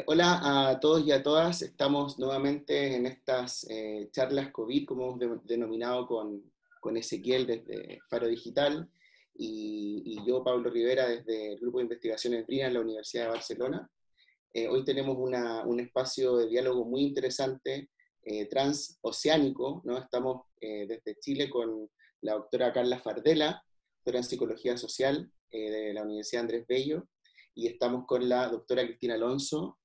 Hola a todos y a todas. Estamos nuevamente en estas charlas COVID, como hemos denominado con Ezequiel desde Faro Digital y yo, Pablo Rivera, desde el Grupo de Investigaciones BRIA en la Universidad de Barcelona. Hoy tenemos un espacio de diálogo muy interesante, transoceánico, ¿no? Estamos desde Chile con la doctora Carla Fardela, doctora en Psicología Social de la Universidad Andrés Bello, y estamos con la doctora Cristina Alonso,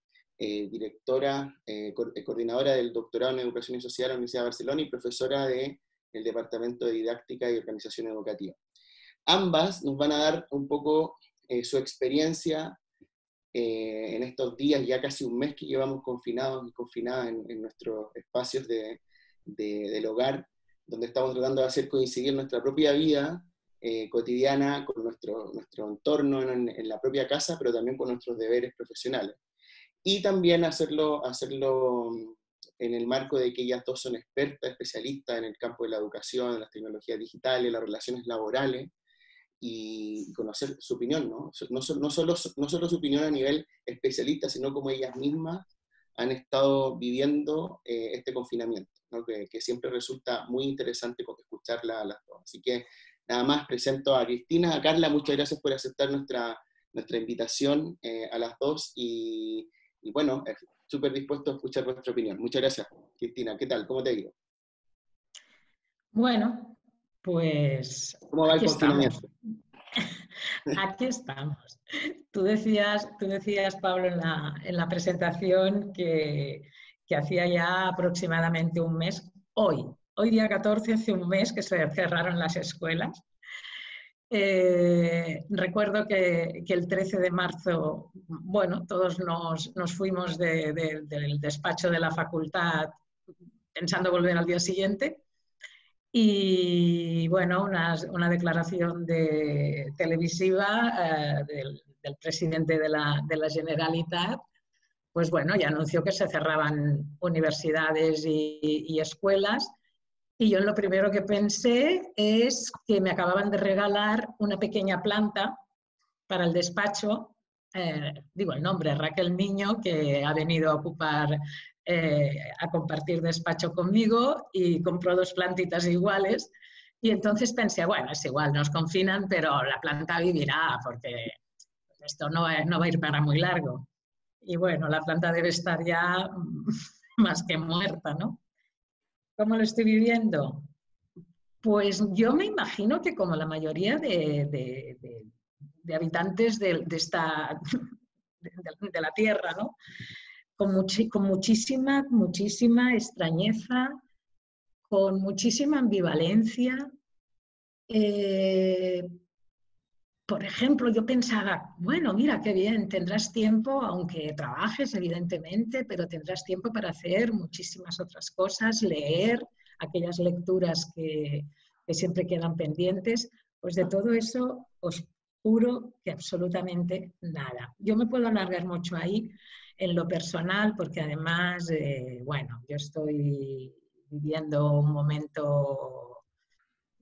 coordinadora del doctorado en Educación y Social de la Universidad de Barcelona y profesora del Departamento de Didáctica y Organización Educativa. Ambas nos van a dar un poco su experiencia en estos días, ya casi un mes que llevamos confinados y confinadas en nuestros espacios del hogar, donde estamos tratando de hacer coincidir nuestra propia vida cotidiana con nuestro entorno en la propia casa, pero también con nuestros deberes profesionales. Y también hacerlo en el marco de que ellas dos son expertas, especialistas en el campo de la educación, de las tecnologías digitales, las relaciones laborales, y conocer su opinión, ¿no? No solo su opinión a nivel especialista, sino como ellas mismas han estado viviendo este confinamiento, ¿no? Que siempre resulta muy interesante escucharla a las dos. Así que nada más, presento a Cristina, a Carla. Muchas gracias por aceptar nuestra invitación a las dos, y bueno, súper dispuesto a escuchar vuestra opinión. Muchas gracias, Cristina. ¿Qué tal? ¿Cómo te ha ido? Bueno, pues ¿Cómo va el aquí estamos. confinamiento? Aquí estamos. Tú decías, Pablo, en la presentación que hacía ya aproximadamente un mes, hoy día 14, hace un mes que se cerraron las escuelas. Recuerdo que el 13 de marzo, bueno, todos nos fuimos del despacho de la facultad pensando volver al día siguiente. Y bueno, una declaración televisiva del presidente de la Generalitat, pues bueno, ya anunció que se cerraban universidades y escuelas. Y yo lo primero que pensé es que me acababan de regalar una pequeña planta para el despacho, digo el nombre, Raquel Miño, que ha venido a ocupar, a compartir despacho conmigo, y compró 2 plantitas iguales. Y entonces pensé, bueno, es igual, nos confinan, pero la planta vivirá, porque esto no va a ir para muy largo. Y bueno, la planta debe estar ya más que muerta, ¿no? ¿Cómo lo estoy viviendo? Pues yo me imagino que como la mayoría de habitantes de la Tierra, ¿no? Con muchísima extrañeza, con muchísima ambivalencia. Por ejemplo, yo pensaba, bueno, mira, qué bien, tendrás tiempo, aunque trabajes, evidentemente, pero tendrás tiempo para hacer muchísimas otras cosas, leer aquellas lecturas que siempre quedan pendientes. Pues de todo eso os juro que absolutamente nada. Yo me puedo alargar mucho ahí en lo personal, porque además, bueno, yo estoy viviendo un momento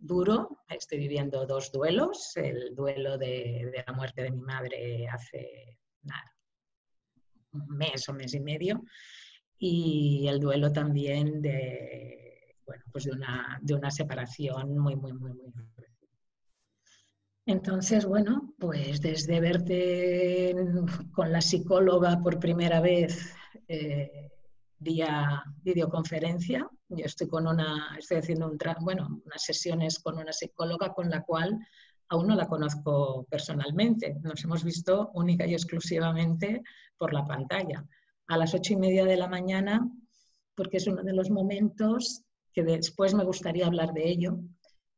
duro. Estoy viviendo 2 duelos, el duelo de la muerte de mi madre hace nada, un mes o mes y medio, y el duelo también bueno, pues de una separación muy. Entonces, bueno, pues desde verte con la psicóloga por primera vez vía videoconferencia, yo estoy haciendo unas sesiones con una psicóloga con la cual aún no la conozco personalmente. Nos hemos visto única y exclusivamente por la pantalla. A las 8:30 de la mañana, porque es uno de los momentos que después me gustaría hablar de ello.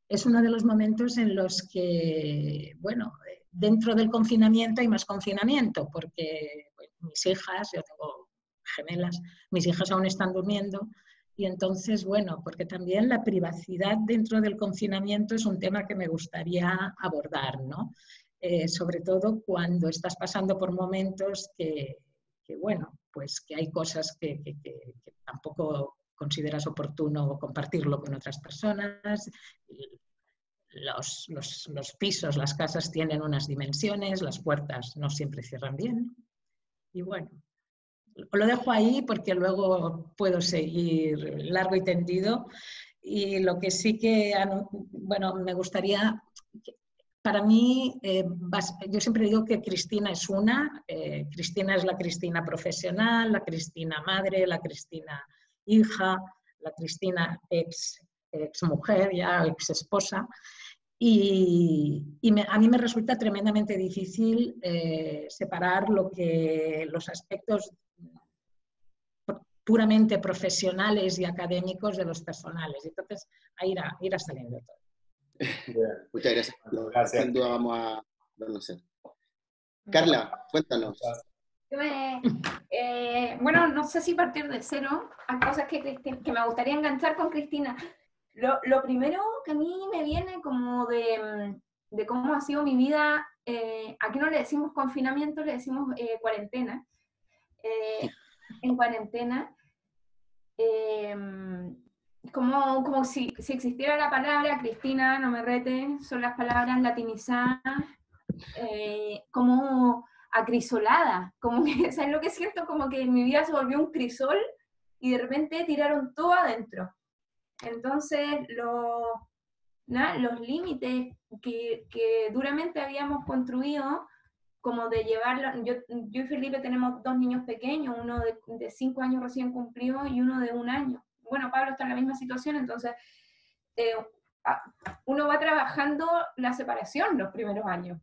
Es uno de los momentos en los que, bueno, dentro del confinamiento hay más confinamiento, porque bueno, mis hijas, yo tengo gemelas, mis hijas aún están durmiendo, y entonces, bueno, porque también la privacidad dentro del confinamiento es un tema que me gustaría abordar, ¿no? Sobre todo cuando estás pasando por momentos bueno, pues que hay cosas que tampoco consideras oportuno compartirlo con otras personas. Los pisos, las casas tienen unas dimensiones, las puertas no siempre cierran bien. Y bueno, lo dejo ahí porque luego puedo seguir largo y tendido. Y lo que sí que, bueno, me gustaría, para mí, yo siempre digo que Cristina es una, Cristina es la Cristina profesional, la Cristina madre, la Cristina hija, la Cristina ex mujer, ya ex esposa. A mí me resulta tremendamente difícil separar los aspectos puramente profesionales y académicos de los personales. Entonces, ahí irá saliendo todo. Muchas gracias. Gracias. Sin duda vamos a conocer. Carla, cuéntanos. Bueno, no sé si partir de cero. Hay cosas que me gustaría enganchar con Cristina. Lo primero que a mí me viene como de cómo ha sido mi vida, aquí no le decimos confinamiento, le decimos cuarentena. En cuarentena, como si existiera la palabra, Cristina, no me rete, son las palabras latinizadas, como acrisolada, como que, ¿sabes lo que siento? Como que mi vida se volvió un crisol y de repente tiraron todo adentro. Entonces, los límites que duramente habíamos construido, como de llevarlo, yo y Felipe tenemos 2 niños pequeños, uno de 5 años recién cumplido y uno de 1 año. Bueno, Pablo está en la misma situación, entonces uno va trabajando la separación los primeros años.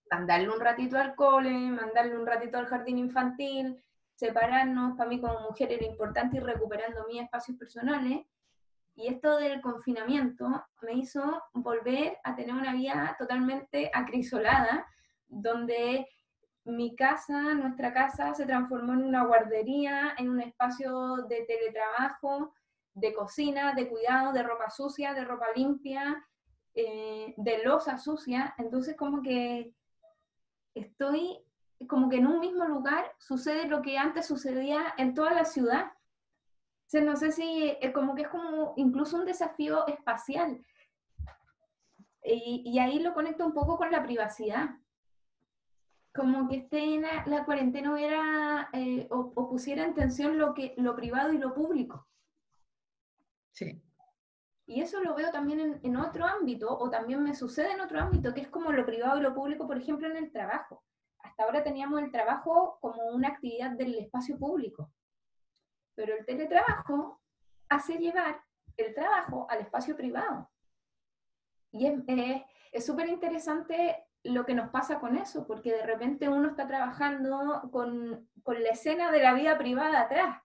Mandarle un ratito al cole, mandarle un ratito al jardín infantil, separarnos, para mí como mujer era importante ir recuperando mis espacios personales, y esto del confinamiento me hizo volver a tener una vida totalmente acrisolada, donde nuestra casa se transformó en una guardería, en un espacio de teletrabajo, de cocina, de cuidado, de ropa sucia, de ropa limpia, de loza sucia. Entonces como que estoy como que en un mismo lugar sucede lo que antes sucedía en toda la ciudad. O sea, no sé si como que es como incluso un desafío espacial. Y ahí lo conecto un poco con la privacidad. Como que la cuarentena hubiera o pusiera en tensión lo privado y lo público. Sí. Y eso lo veo también en otro ámbito, o también me sucede en otro ámbito, que es como lo privado y lo público, por ejemplo, en el trabajo. Hasta ahora teníamos el trabajo como una actividad del espacio público, pero el teletrabajo hace llevar el trabajo al espacio privado. Y es súper interesante lo que nos pasa con eso, porque de repente uno está trabajando con la escena de la vida privada atrás.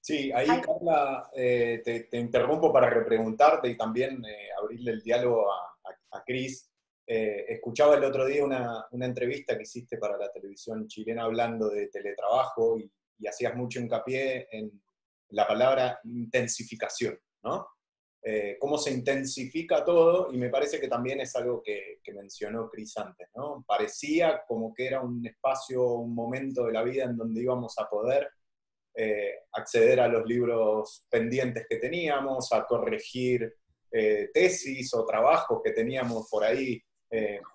Sí, ahí Carla, te interrumpo para repreguntarte y también abrirle el diálogo a Cris. Escuchaba el otro día una entrevista que hiciste para la televisión chilena hablando de teletrabajo y hacías mucho hincapié en la palabra intensificación, ¿no? Cómo se intensifica todo, y me parece que también es algo que mencionó Cris antes, ¿no? Parecía como que era un espacio, un momento de la vida en donde íbamos a poder acceder a los libros pendientes que teníamos, a corregir tesis o trabajos que teníamos por ahí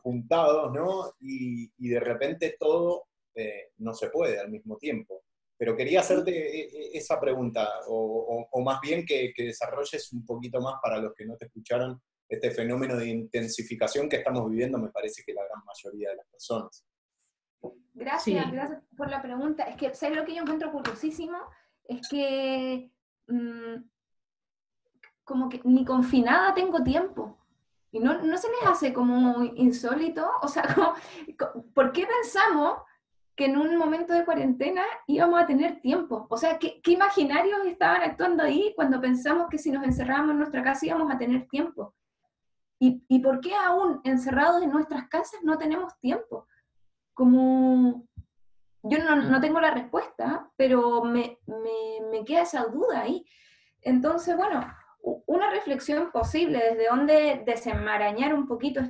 juntados, ¿no? Y de repente todo no se puede al mismo tiempo. Pero quería hacerte esa pregunta, o más bien que desarrolles un poquito más para los que no te escucharon este fenómeno de intensificación que estamos viviendo, me parece que la gran mayoría de las personas. Gracias por la pregunta. Es que, ¿sabes lo que yo encuentro curiosísimo? Es que como que ni confinada tengo tiempo. Y no se les hace como insólito. O sea, ¿por qué pensamos que en un momento de cuarentena íbamos a tener tiempo? O sea, ¿qué imaginarios estaban actuando ahí cuando pensamos que si nos encerrábamos en nuestra casa íbamos a tener tiempo? ¿Y por qué aún encerrados en nuestras casas no tenemos tiempo? Como, yo no tengo la respuesta, pero me queda esa duda ahí. Entonces, bueno, una reflexión posible desde donde desenmarañar un poquito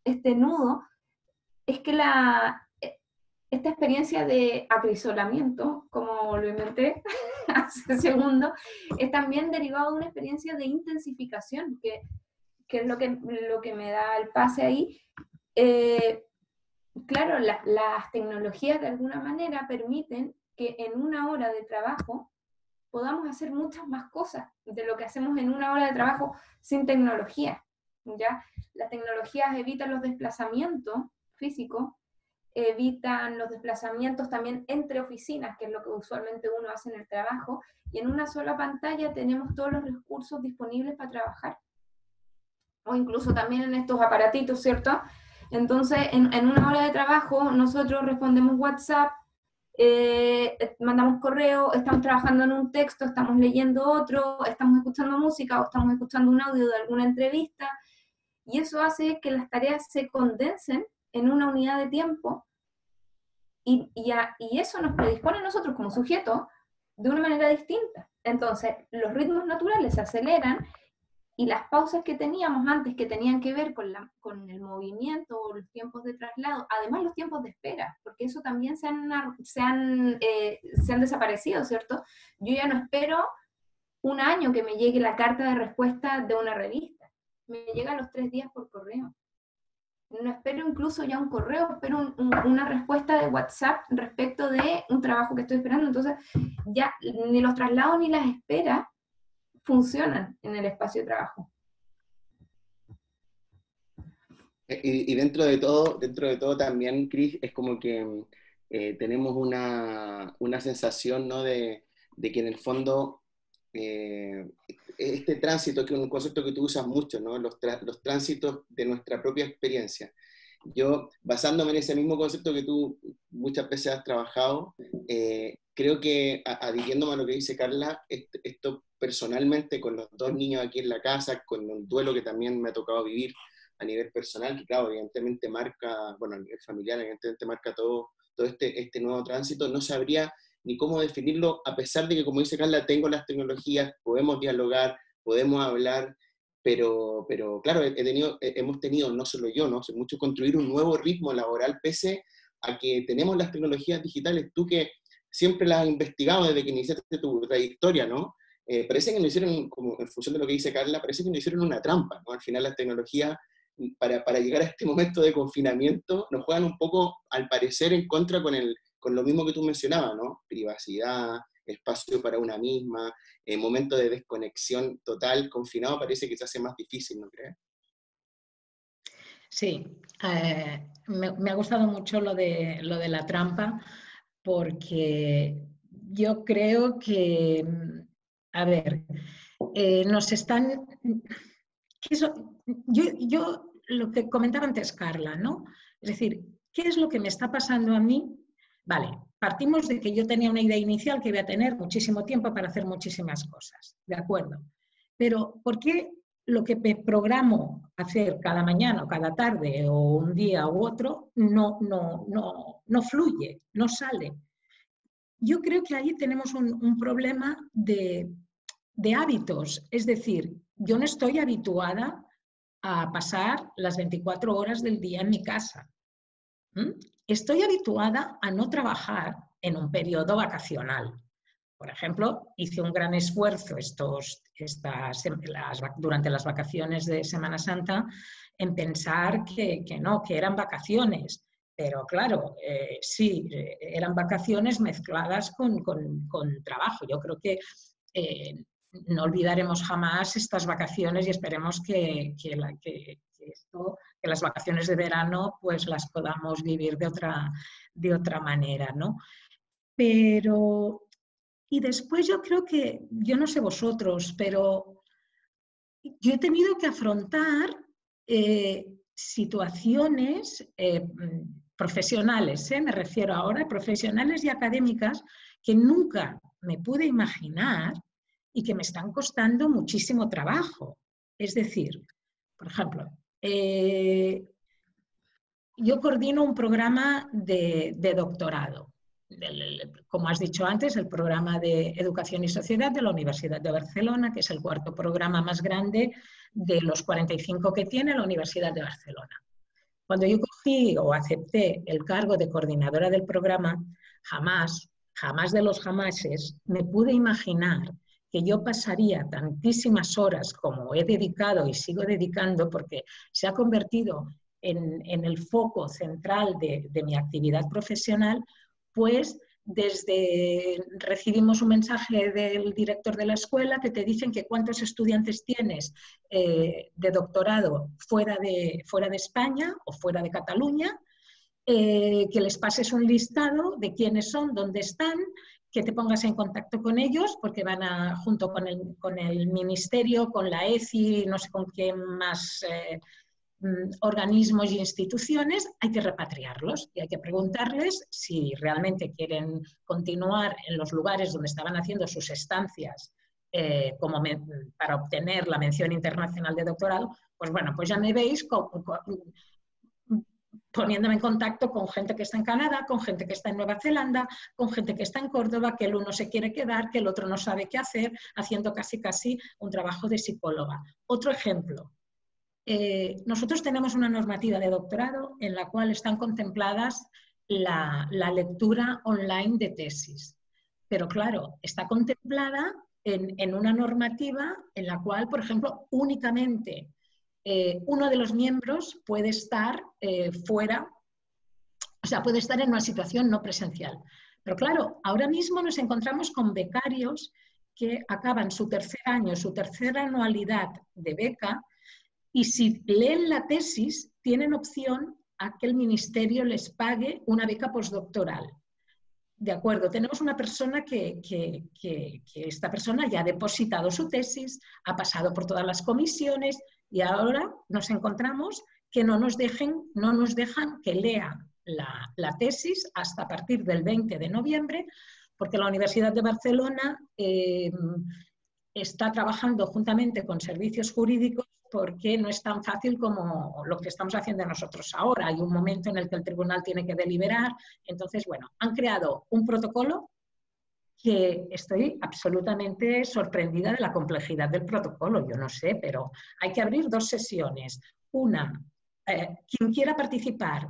este nudo es que esta experiencia de acrisolamiento, como lo inventé hace segundo, es también derivado de una experiencia de intensificación, que es lo que me da el pase ahí. claro, las tecnologías de alguna manera permiten que en una hora de trabajo podamos hacer muchas más cosas de lo que hacemos en una hora de trabajo sin tecnología, ¿ya? Las tecnologías evitan los desplazamientos físicos, evitan los desplazamientos también entre oficinas, que es lo que usualmente uno hace en el trabajo, y en una sola pantalla tenemos todos los recursos disponibles para trabajar. O incluso también en estos aparatitos, ¿cierto? Entonces, en una hora de trabajo, nosotros respondemos WhatsApp, mandamos correo, estamos trabajando en un texto, estamos leyendo otro, estamos escuchando música o estamos escuchando un audio de alguna entrevista, y eso hace que las tareas se condensen en una unidad de tiempo, y eso nos predispone a nosotros como sujetos de una manera distinta. Entonces, los ritmos naturales se aceleran, y las pausas que teníamos antes, que tenían que ver con el movimiento o los tiempos de traslado, además los tiempos de espera, porque eso también se han desaparecido, ¿cierto? Yo ya no espero un año que me llegue la carta de respuesta de una revista, me llega a los 3 días por correo. No espero incluso ya un correo, espero una respuesta de WhatsApp respecto de un trabajo que estoy esperando. Entonces, ya ni los traslados ni las esperas funcionan en el espacio de trabajo. Y dentro de todo también, Cris, es como que tenemos una sensación, ¿no? de que en el fondo este tránsito, que es un concepto que tú usas mucho, ¿no? Los tránsitos de nuestra propia experiencia. Yo, basándome en ese mismo concepto que tú muchas veces has trabajado, creo que, adhiriéndome a lo que dice Carla, esto personalmente, con los 2 niños aquí en la casa, con un duelo que también me ha tocado vivir a nivel personal, que claro, evidentemente marca, bueno, a nivel familiar, evidentemente marca todo este nuevo tránsito, no sabría ni cómo definirlo, a pesar de que, como dice Carla, tengo las tecnologías, podemos dialogar, podemos hablar, pero claro, hemos tenido, no solo yo, ¿no? Hace mucho, construir un nuevo ritmo laboral, pese a que tenemos las tecnologías digitales. Tú que siempre las has investigado desde que iniciaste tu trayectoria, ¿no? Parece que nos hicieron, como en función de lo que dice Carla, parece que nos hicieron una trampa, ¿no? Al final las tecnologías, para llegar a este momento de confinamiento, nos juegan un poco, al parecer, en contra con lo mismo que tú mencionabas, ¿no? Privacidad, espacio para una misma, momento de desconexión total, confinado, parece que se hace más difícil, ¿no crees? Sí, me ha gustado mucho lo de la trampa, porque yo creo que, a ver, nos están... Yo lo que comentaba antes Carla, ¿no? Es decir, ¿qué es lo que me está pasando a mí? Vale, partimos de que yo tenía una idea inicial que iba a tener muchísimo tiempo para hacer muchísimas cosas, ¿de acuerdo? Pero ¿por qué lo que me programo hacer cada mañana o cada tarde o un día u otro no fluye, no sale? Yo creo que ahí tenemos un problema de hábitos, es decir, yo no estoy habituada a pasar las 24 horas del día en mi casa. Estoy habituada a no trabajar en un periodo vacacional. Por ejemplo, hice un gran esfuerzo durante las vacaciones de Semana Santa en pensar que eran vacaciones. Pero claro, sí, eran vacaciones mezcladas con trabajo. Yo creo que no olvidaremos jamás estas vacaciones y esperemos que las vacaciones de verano pues las podamos vivir de otra manera, ¿no? Pero, y después yo creo que, yo no sé vosotros, pero yo he tenido que afrontar situaciones profesionales, me refiero ahora, profesionales y académicas, que nunca me pude imaginar y que me están costando muchísimo trabajo. Es decir, por ejemplo, yo coordino un programa de doctorado, como has dicho antes, el programa de Educación y Sociedad de la Universidad de Barcelona, que es el 4º programa más grande de los 45 que tiene la Universidad de Barcelona. Cuando yo cogí o acepté el cargo de coordinadora del programa, jamás de los jamases, me pude imaginar que yo pasaría tantísimas horas como he dedicado y sigo dedicando, porque se ha convertido en el foco central de mi actividad profesional, pues recibimos un mensaje del director de la escuela que te dicen que cuántos estudiantes tienes de doctorado fuera de España o fuera de Cataluña, que les pases un listado de quiénes son, dónde están, que te pongas en contacto con ellos, porque van junto con el ministerio, con la ECI, no sé con qué más organismos y instituciones, hay que repatriarlos y hay que preguntarles si realmente quieren continuar en los lugares donde estaban haciendo sus estancias para obtener la mención internacional de doctorado. Pues bueno, pues ya me veis poniéndome en contacto con gente que está en Canadá, con gente que está en Nueva Zelanda, con gente que está en Córdoba, que el uno se quiere quedar, que el otro no sabe qué hacer, haciendo casi un trabajo de psicóloga. Otro ejemplo. Nosotros tenemos una normativa de doctorado en la cual están contempladas la lectura online de tesis. Pero claro, está contemplada en una normativa en la cual, por ejemplo, únicamente uno de los miembros puede estar fuera, o sea, puede estar en una situación no presencial. Pero claro, ahora mismo nos encontramos con becarios que acaban su tercer año, su tercera anualidad de beca, y si leen la tesis, tienen opción a que el ministerio les pague una beca postdoctoral. De acuerdo, tenemos una persona que esta persona ya ha depositado su tesis, ha pasado por todas las comisiones y ahora nos encontramos que no nos dejan que lea la tesis hasta a partir del 20 de noviembre, porque la Universidad de Barcelona está trabajando juntamente con servicios jurídicos porque no es tan fácil como lo que estamos haciendo nosotros ahora. Hay un momento en el que el tribunal tiene que deliberar. Entonces, bueno, han creado un protocolo que estoy absolutamente sorprendida de la complejidad del protocolo. Yo no sé, pero hay que abrir 2 sesiones. Una, quien quiera participar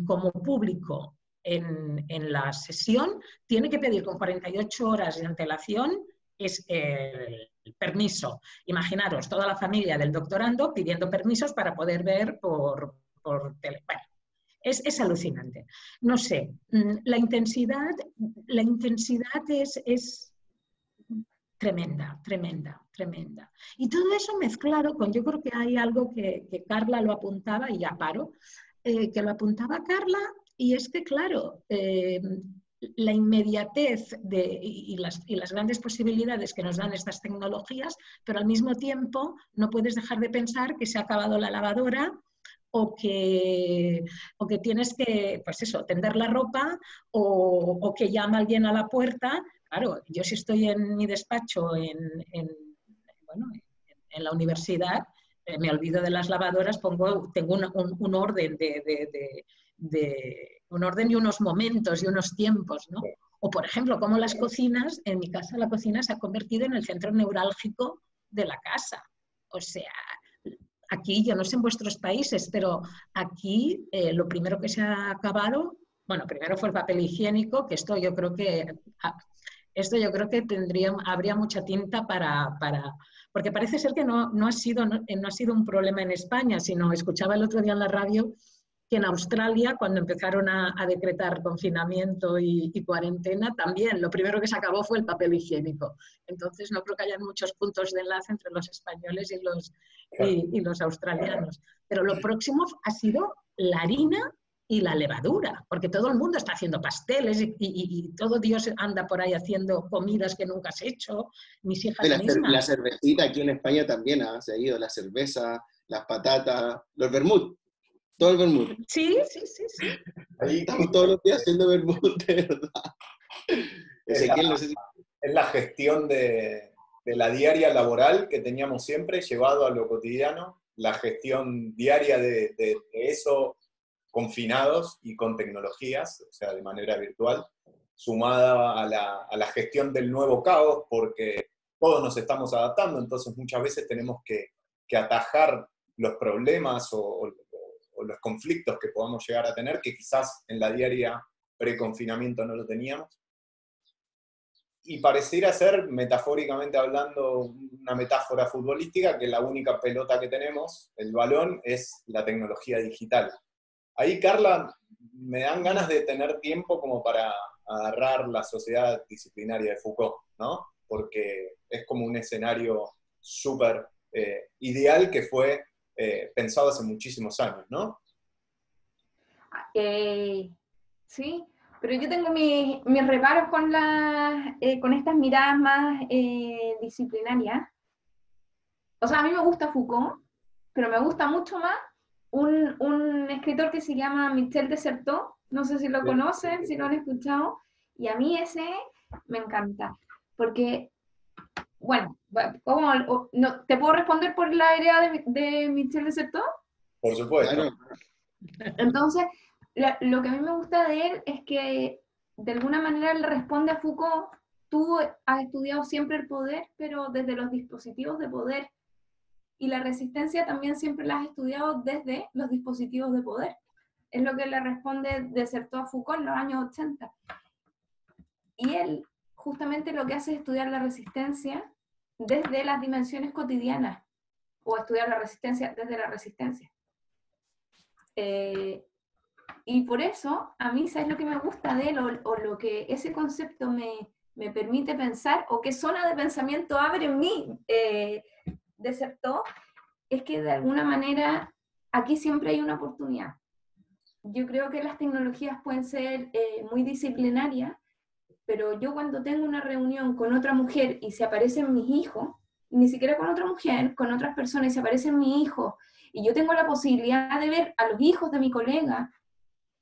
como público en la sesión tiene que pedir con 48 horas de antelación el permiso. Imaginaros, toda la familia del doctorando pidiendo permisos para poder ver por tele. Bueno, es alucinante. No sé, la intensidad es tremenda, tremenda, tremenda. Y todo eso mezclado con, yo creo que hay algo que Carla lo apuntaba, y ya paro, que lo apuntaba Carla, y es que, claro, la inmediatez y las grandes posibilidades que nos dan estas tecnologías, pero al mismo tiempo no puedes dejar de pensar que se ha acabado la lavadora o que tienes que, pues eso, tender la ropa o que llama alguien a la puerta. Claro, yo si estoy en mi despacho en la universidad, me olvido de las lavadoras, tengo un orden un orden y unos momentos y unos tiempos, ¿no? O, por ejemplo, como las cocinas, en mi casa la cocina se ha convertido en el centro neurálgico de la casa. O sea, aquí, yo no sé en vuestros países, pero aquí lo primero que se ha acabado, bueno, primero fue el papel higiénico, que esto yo creo que habría mucha tinta porque parece ser que no ha sido un problema en España, sino escuchaba el otro día en la radio que en Australia, cuando empezaron a decretar confinamiento y cuarentena, también lo primero que se acabó fue el papel higiénico. Entonces no creo que haya muchos puntos de enlace entre los españoles y los australianos. Pero lo próximo ha sido la harina y la levadura, porque todo el mundo está haciendo pasteles y todo Dios anda por ahí haciendo comidas que nunca has hecho, mis hijas mismas. La cervecita aquí en España también se ha ido, la cerveza, las patatas, los vermut, todo el vermut. Sí. Ahí estamos todos los días haciendo vermut, de verdad. Es la gestión de la diaria laboral que teníamos siempre, llevado a lo cotidiano, la gestión diaria de eso, confinados y con tecnologías, o sea, de manera virtual, sumada a la gestión del nuevo caos, porque todos nos estamos adaptando, entonces muchas veces tenemos que atajar los problemas o los conflictos que podamos llegar a tener, que quizás en la diaria pre-confinamiento no lo teníamos. y pareciera ser, metafóricamente hablando, una metáfora futbolística, que la única pelota que tenemos, el balón, es la tecnología digital. Ahí, Carla, me dan ganas de tener tiempo como para agarrar la sociedad disciplinaria de Foucault, ¿no? Porque es como un escenario súper ideal que fue pensado hace muchísimos años, ¿no? Sí, pero yo tengo mis reparos con estas miradas más disciplinarias. O sea, a mí me gusta Foucault, pero me gusta mucho más un escritor que se llama Michel de Certeau, no sé si lo conocen, si lo han escuchado, y a mí ese me encanta, porque, bueno, no, ¿te puedo responder por la idea de Michel de Certeau? Por supuesto. Claro. Entonces, lo que a mí me gusta de él es que de alguna manera le responde a Foucault: tú has estudiado siempre el poder, pero desde los dispositivos de poder, y la resistencia también siempre la has estudiado desde los dispositivos de poder. Es lo que le responde de Certeau a Foucault en los años 80. Y él justamente lo que hace es estudiar la resistencia desde las dimensiones cotidianas, o estudiar la resistencia desde la resistencia. Y por eso, a mí, ¿sabes lo que me gusta de él? O lo que ese concepto me permite pensar, o qué zona de pensamiento abre en mí, de Certeau, es que de alguna manera aquí siempre hay una oportunidad. Yo creo que las tecnologías pueden ser muy disciplinarias, pero yo cuando tengo una reunión con otra mujer y se aparecen mis hijos, y ni siquiera con otra mujer, con otras personas, y se aparecen mis hijos, y yo tengo la posibilidad de ver a los hijos de mi colega,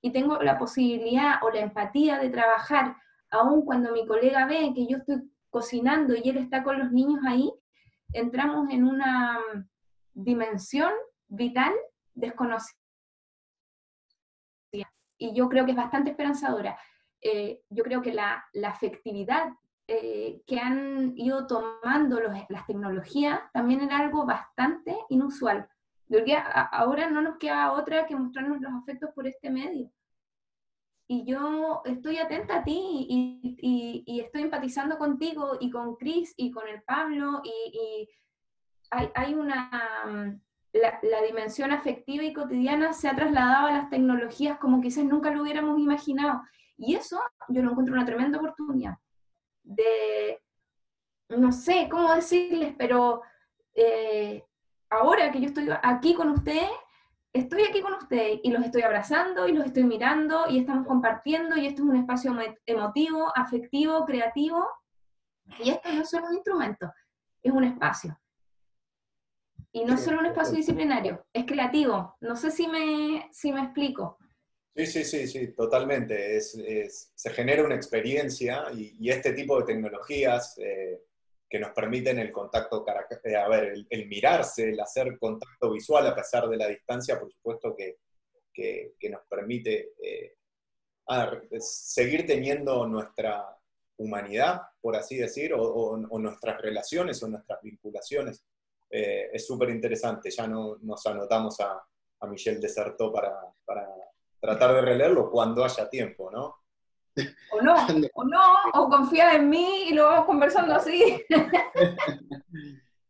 y tengo la posibilidad o la empatía de trabajar, aun cuando mi colega ve que yo estoy cocinando y él está con los niños ahí, entramos en una dimensión vital desconocida. Y yo creo que es bastante esperanzadora. Yo creo que la afectividad que han ido tomando las tecnologías también era algo bastante inusual. Porque ahora no nos queda otra que mostrarnos los afectos por este medio. Y yo estoy atenta a ti y estoy empatizando contigo y con Cris y con el Pablo, y hay una... La dimensión afectiva y cotidiana se ha trasladado a las tecnologías como quizás nunca lo hubiéramos imaginado. Y eso yo lo encuentro una tremenda oportunidad de, no sé cómo decirles, pero ahora que yo estoy aquí con ustedes, estoy aquí con ustedes y los estoy abrazando y los estoy mirando y estamos compartiendo, y esto es un espacio emotivo, afectivo, creativo, y esto no es solo un instrumento, es un espacio. Y no es solo un espacio disciplinario, es creativo. No sé si me explico. Sí, totalmente. Se genera una experiencia y este tipo de tecnologías que nos permiten el contacto, el mirarse, el hacer contacto visual a pesar de la distancia, por supuesto que nos permite seguir teniendo nuestra humanidad, por así decir, o nuestras relaciones o nuestras vinculaciones. Es súper interesante. Ya nos anotamos a Michel de Certeau para tratar de releerlo cuando haya tiempo, ¿no? O confía en mí y lo vamos conversando así.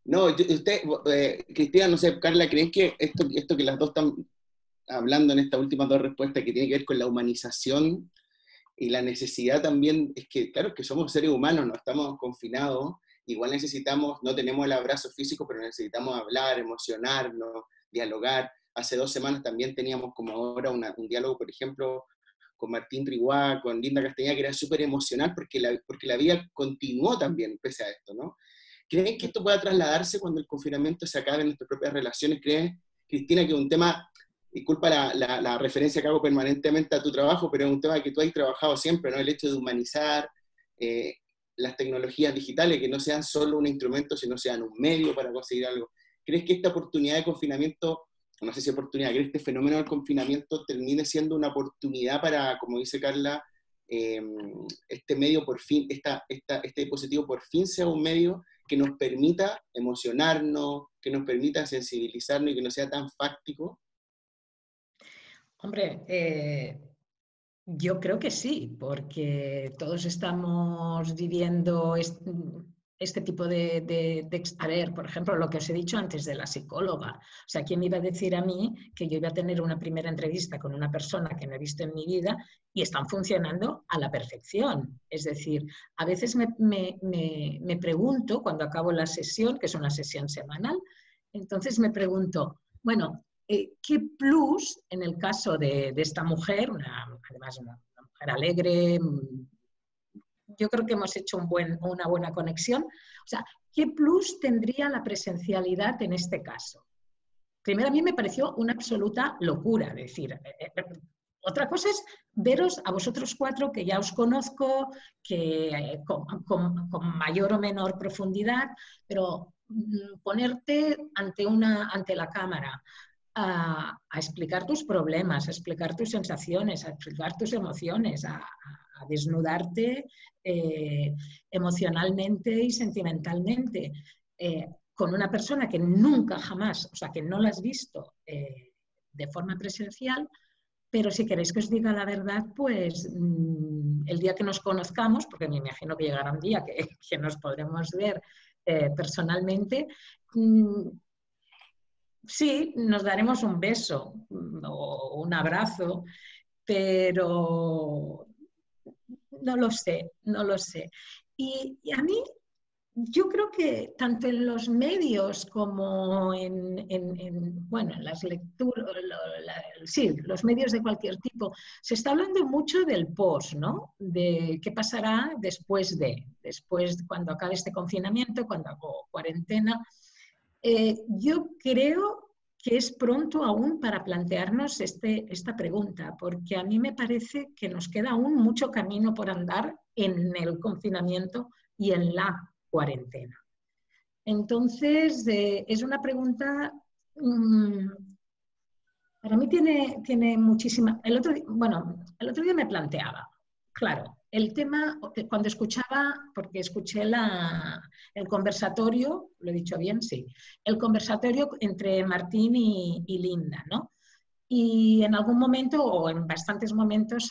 No, usted, Cristina, no sé, Carla, ¿crees que esto que las dos están hablando en estas últimas dos respuestas, que tiene que ver con la humanización y la necesidad también, es que, claro, que somos seres humanos, no estamos confinados, igual necesitamos, no tenemos el abrazo físico, pero necesitamos hablar, emocionarnos, dialogar. Hace 2 semanas también teníamos como ahora un diálogo, por ejemplo, con Martín Riguá, con Linda Castañeda, que era súper emocional porque la vida continuó también, pese a esto, ¿no? ¿Creen que esto pueda trasladarse cuando el confinamiento se acabe en nuestras propias relaciones? ¿Crees, Cristina, que es un tema, disculpa la referencia que hago permanentemente a tu trabajo, pero es un tema que tú has trabajado siempre, ¿no? El hecho de humanizar las tecnologías digitales, que no sean solo un instrumento, sino sean un medio para conseguir algo. ¿Crees que esta oportunidad de confinamiento, no sé si oportunidad, ¿crees que este fenómeno del confinamiento termine siendo una oportunidad para, como dice Carla, este medio por fin, este dispositivo por fin sea un medio que nos permita emocionarnos, que nos permita sensibilizarnos y que no sea tan fáctico? Hombre, Yo creo que sí, porque todos estamos viviendo este tipo a ver, por ejemplo, lo que os he dicho antes de la psicóloga. O sea, ¿quién me iba a decir a mí que yo iba a tener una primera entrevista con una persona que no he visto en mi vida y están funcionando a la perfección? Es decir, a veces me pregunto, cuando acabo la sesión, que es una sesión semanal, entonces me pregunto, bueno, ¿qué plus, en el caso de esta mujer, además una mujer alegre, yo creo que hemos hecho una buena conexión, o sea, ¿qué plus tendría la presencialidad en este caso? Primero, a mí me pareció una absoluta locura, decir, otra cosa es veros a vosotros cuatro, que ya os conozco, que con mayor o menor profundidad, pero ponerte ante la cámara, a explicar tus problemas, a explicar tus sensaciones, a explicar tus emociones, a desnudarte emocionalmente y sentimentalmente, con una persona que nunca jamás, o sea, que no la has visto de forma presencial. Pero si queréis que os diga la verdad, pues el día que nos conozcamos, porque me imagino que llegará un día que nos podremos ver personalmente, sí, nos daremos un beso o un abrazo, pero no lo sé, no lo sé. Y a mí, yo creo que tanto en los medios como bueno, en las lecturas, sí, los medios de cualquier tipo, se está hablando mucho del post, ¿no? De qué pasará después cuando acabe este confinamiento, cuando hago cuarentena. Yo creo que es pronto aún para plantearnos esta pregunta, porque a mí me parece que nos queda aún mucho camino por andar en el confinamiento y en la cuarentena. Entonces, es una pregunta, para mí tiene muchísima... El otro día me planteaba, claro, el tema, cuando escuchaba, porque escuché el conversatorio, lo he dicho bien, sí, el conversatorio entre Martín y Linda, ¿no? Y en algún momento, o en bastantes momentos,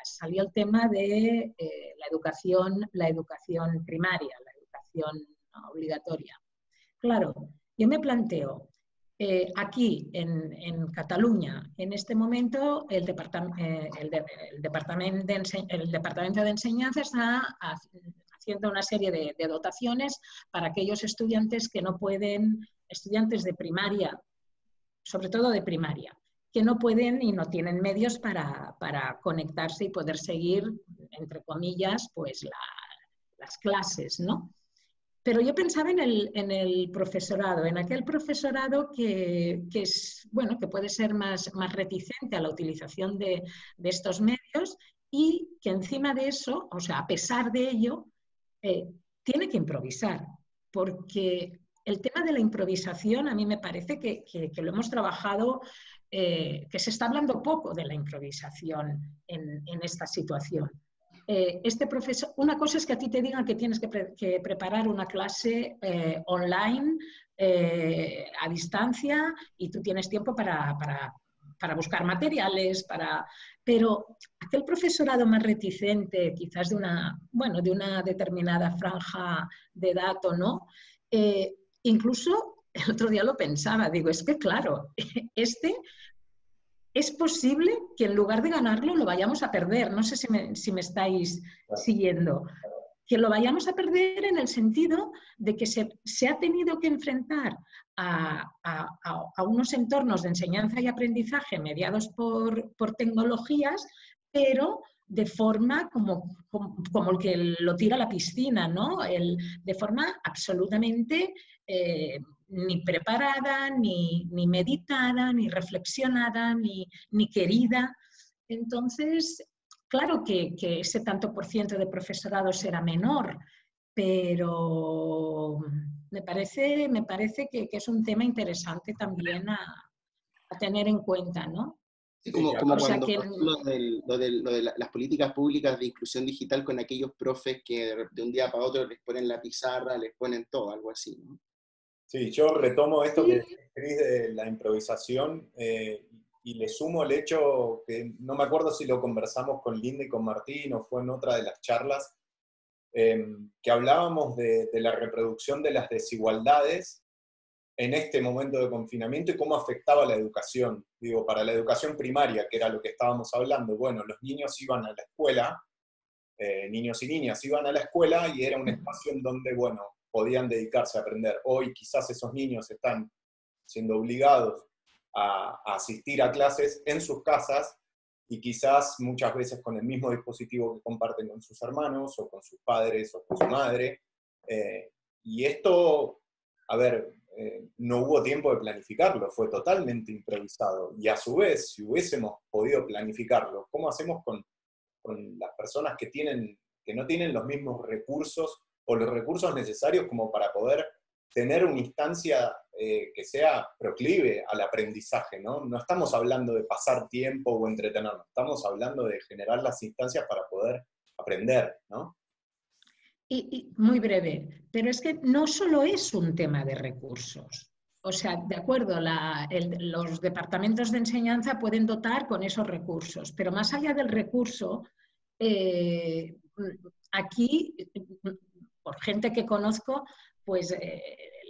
salió el tema de la educación primaria, la educación obligatoria. Claro, yo me planteo, aquí en Cataluña, en este momento, el Departamento de Enseñanza está haciendo una serie de dotaciones para aquellos estudiantes que no pueden, estudiantes de primaria, sobre todo de primaria, que no pueden y no tienen medios para conectarse y poder seguir, entre comillas, pues las clases, ¿no? Pero yo pensaba en el profesorado, en aquel profesorado que puede ser más reticente a la utilización de estos medios y que encima de eso, o sea, a pesar de ello, tiene que improvisar, porque el tema de la improvisación a mí me parece que lo hemos trabajado, que se está hablando poco de la improvisación en esta situación. Este profesor, una cosa es que a ti te digan que tienes que preparar una clase online a distancia y tú tienes tiempo para buscar materiales, pero aquel profesorado más reticente, quizás de una determinada franja de edad o no, incluso el otro día lo pensaba, digo, es que claro, es posible que en lugar de ganarlo lo vayamos a perder. No sé si me estáis siguiendo. Que lo vayamos a perder en el sentido de que se ha tenido que enfrentar a unos entornos de enseñanza y aprendizaje mediados por tecnologías, pero de forma como el que lo tira a la piscina, ¿no? De forma absolutamente ni preparada, ni meditada, ni reflexionada, ni querida. Entonces, claro que ese tanto por ciento de profesorado será menor, pero me parece que es un tema interesante también a tener en cuenta, ¿no? Sí, como cuando lo de las políticas públicas de inclusión digital con aquellos profes que de un día para otro les ponen la pizarra, les ponen todo, algo así, ¿no? Sí, yo retomo esto que decís de la improvisación. y le sumo el hecho que no me acuerdo si lo conversamos con Linda y con Martín o fue en otra de las charlas, que hablábamos de la reproducción de las desigualdades en este momento de confinamiento y cómo afectaba la educación. Digo, para la educación primaria, que era lo que estábamos hablando, bueno, los niños iban a la escuela, niños y niñas iban a la escuela y era un espacio en donde, bueno, podían dedicarse a aprender. Hoy quizás esos niños están siendo obligados a asistir a clases en sus casas y quizás muchas veces con el mismo dispositivo que comparten con sus hermanos o con sus padres o con su madre. Y esto, a ver, no hubo tiempo de planificarlo, fue totalmente improvisado. Y a su vez, si hubiésemos podido planificarlo, ¿cómo hacemos con las personas que no tienen los mismos recursos o los recursos necesarios como para poder tener una instancia que sea proclive al aprendizaje, ¿no? No estamos hablando de pasar tiempo o entretenernos, estamos hablando de generar las instancias para poder aprender, ¿no? Y muy breve, pero es que no solo es un tema de recursos. O sea, de acuerdo, los departamentos de enseñanza pueden dotar con esos recursos, pero más allá del recurso, aquí, por gente que conozco, pues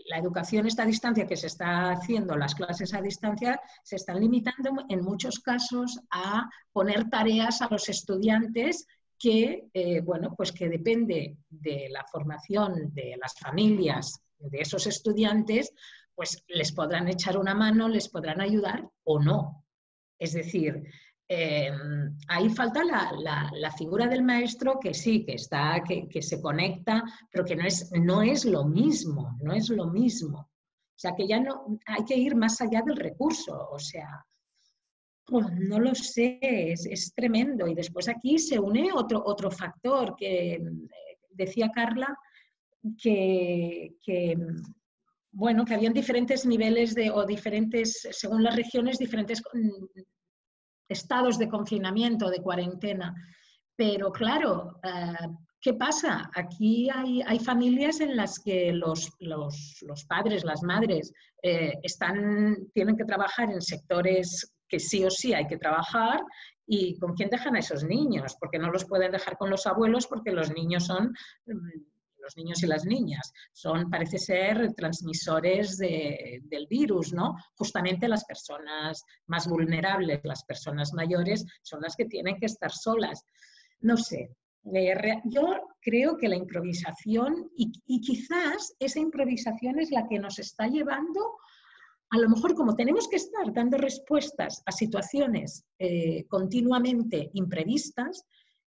la educación a distancia que se está haciendo, las clases a distancia, se están limitando en muchos casos a poner tareas a los estudiantes que, bueno, pues que depende de la formación de las familias de esos estudiantes, pues les podrán echar una mano, les podrán ayudar o no. Es decir, ahí falta la figura del maestro que sí, que está, que se conecta, pero que no es lo mismo, no es lo mismo. O sea, que ya no, hay que ir más allá del recurso, o sea, no lo sé, es tremendo. Y después aquí se une otro factor que decía Carla, bueno, que habían diferentes niveles o diferentes, según las regiones, diferentes estados de confinamiento, de cuarentena. Pero claro, ¿qué pasa? Aquí hay familias en las que los padres, las madres, tienen que trabajar en sectores que sí o sí hay que trabajar, y ¿con quién dejan a esos niños? Porque no los pueden dejar con los abuelos, porque los niños y las niñas parece ser, transmisores del virus, ¿no? Justamente las personas más vulnerables, las personas mayores, son las que tienen que estar solas. No sé, yo creo que la improvisación, y quizás esa improvisación es la que nos está llevando, a lo mejor como tenemos que estar dando respuestas a situaciones continuamente imprevistas,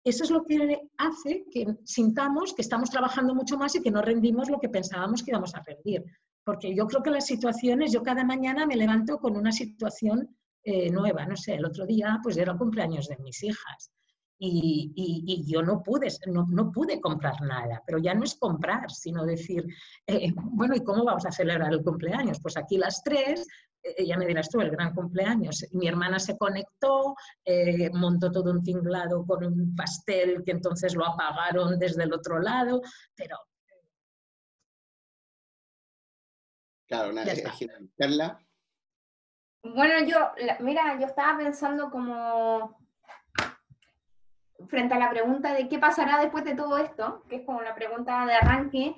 eso es lo que hace que sintamos que estamos trabajando mucho más y que no rendimos lo que pensábamos que íbamos a rendir. Porque yo creo que las situaciones, yo cada mañana me levanto con una situación nueva. No sé, el otro día pues era el cumpleaños de mis hijas. Y yo no pude comprar nada, pero ya no es comprar, sino decir, bueno, ¿y cómo vamos a celebrar el cumpleaños? Pues aquí las tres, ya me dirás tú, el gran cumpleaños. Mi hermana se conectó, montó todo un tinglado con un pastel que entonces lo apagaron desde el otro lado, pero... Claro, Carla. Bueno, mira, yo estaba pensando como... frente a la pregunta de qué pasará después de todo esto, que es como la pregunta de arranque,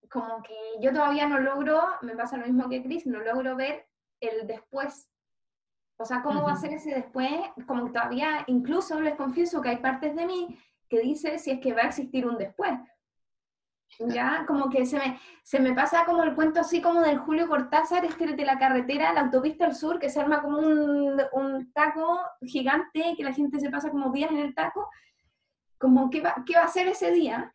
como que yo todavía no logro, me pasa lo mismo que Cris, no logro ver el después. O sea, ¿cómo va a ser ese después? Como que todavía, incluso les confieso que hay partes de mí que dice si es que va a existir un después. Ya, como que se me pasa como el cuento así como del Julio Cortázar, de la carretera, la autopista al sur, que se arma como un taco gigante, que la gente se pasa como días en el taco, como qué va a ser ese día.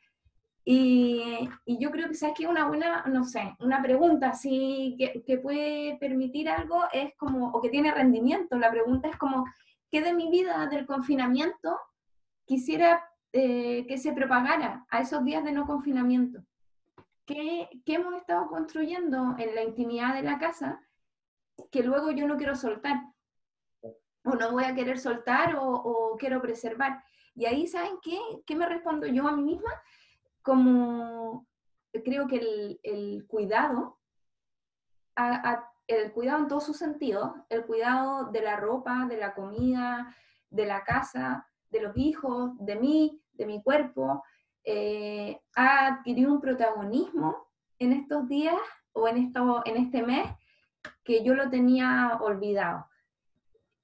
Y yo creo que, ¿sabes qué? Una buena, no sé, una pregunta así que puede permitir algo es como, o que tiene rendimiento, la pregunta es como, ¿qué de mi vida del confinamiento quisiera que se propagara a esos días de no confinamiento? ¿Qué hemos estado construyendo en la intimidad de la casa que luego yo no quiero soltar? O no voy a querer soltar o quiero preservar. Y ahí, ¿saben qué? ¿Qué me respondo yo a mí misma? Como creo que el cuidado el cuidado en todos sus sentidos, el cuidado de la ropa, de la comida, de la casa, de los hijos, de mí, de mi cuerpo, ha adquirido un protagonismo en estos días o en este mes que yo lo tenía olvidado.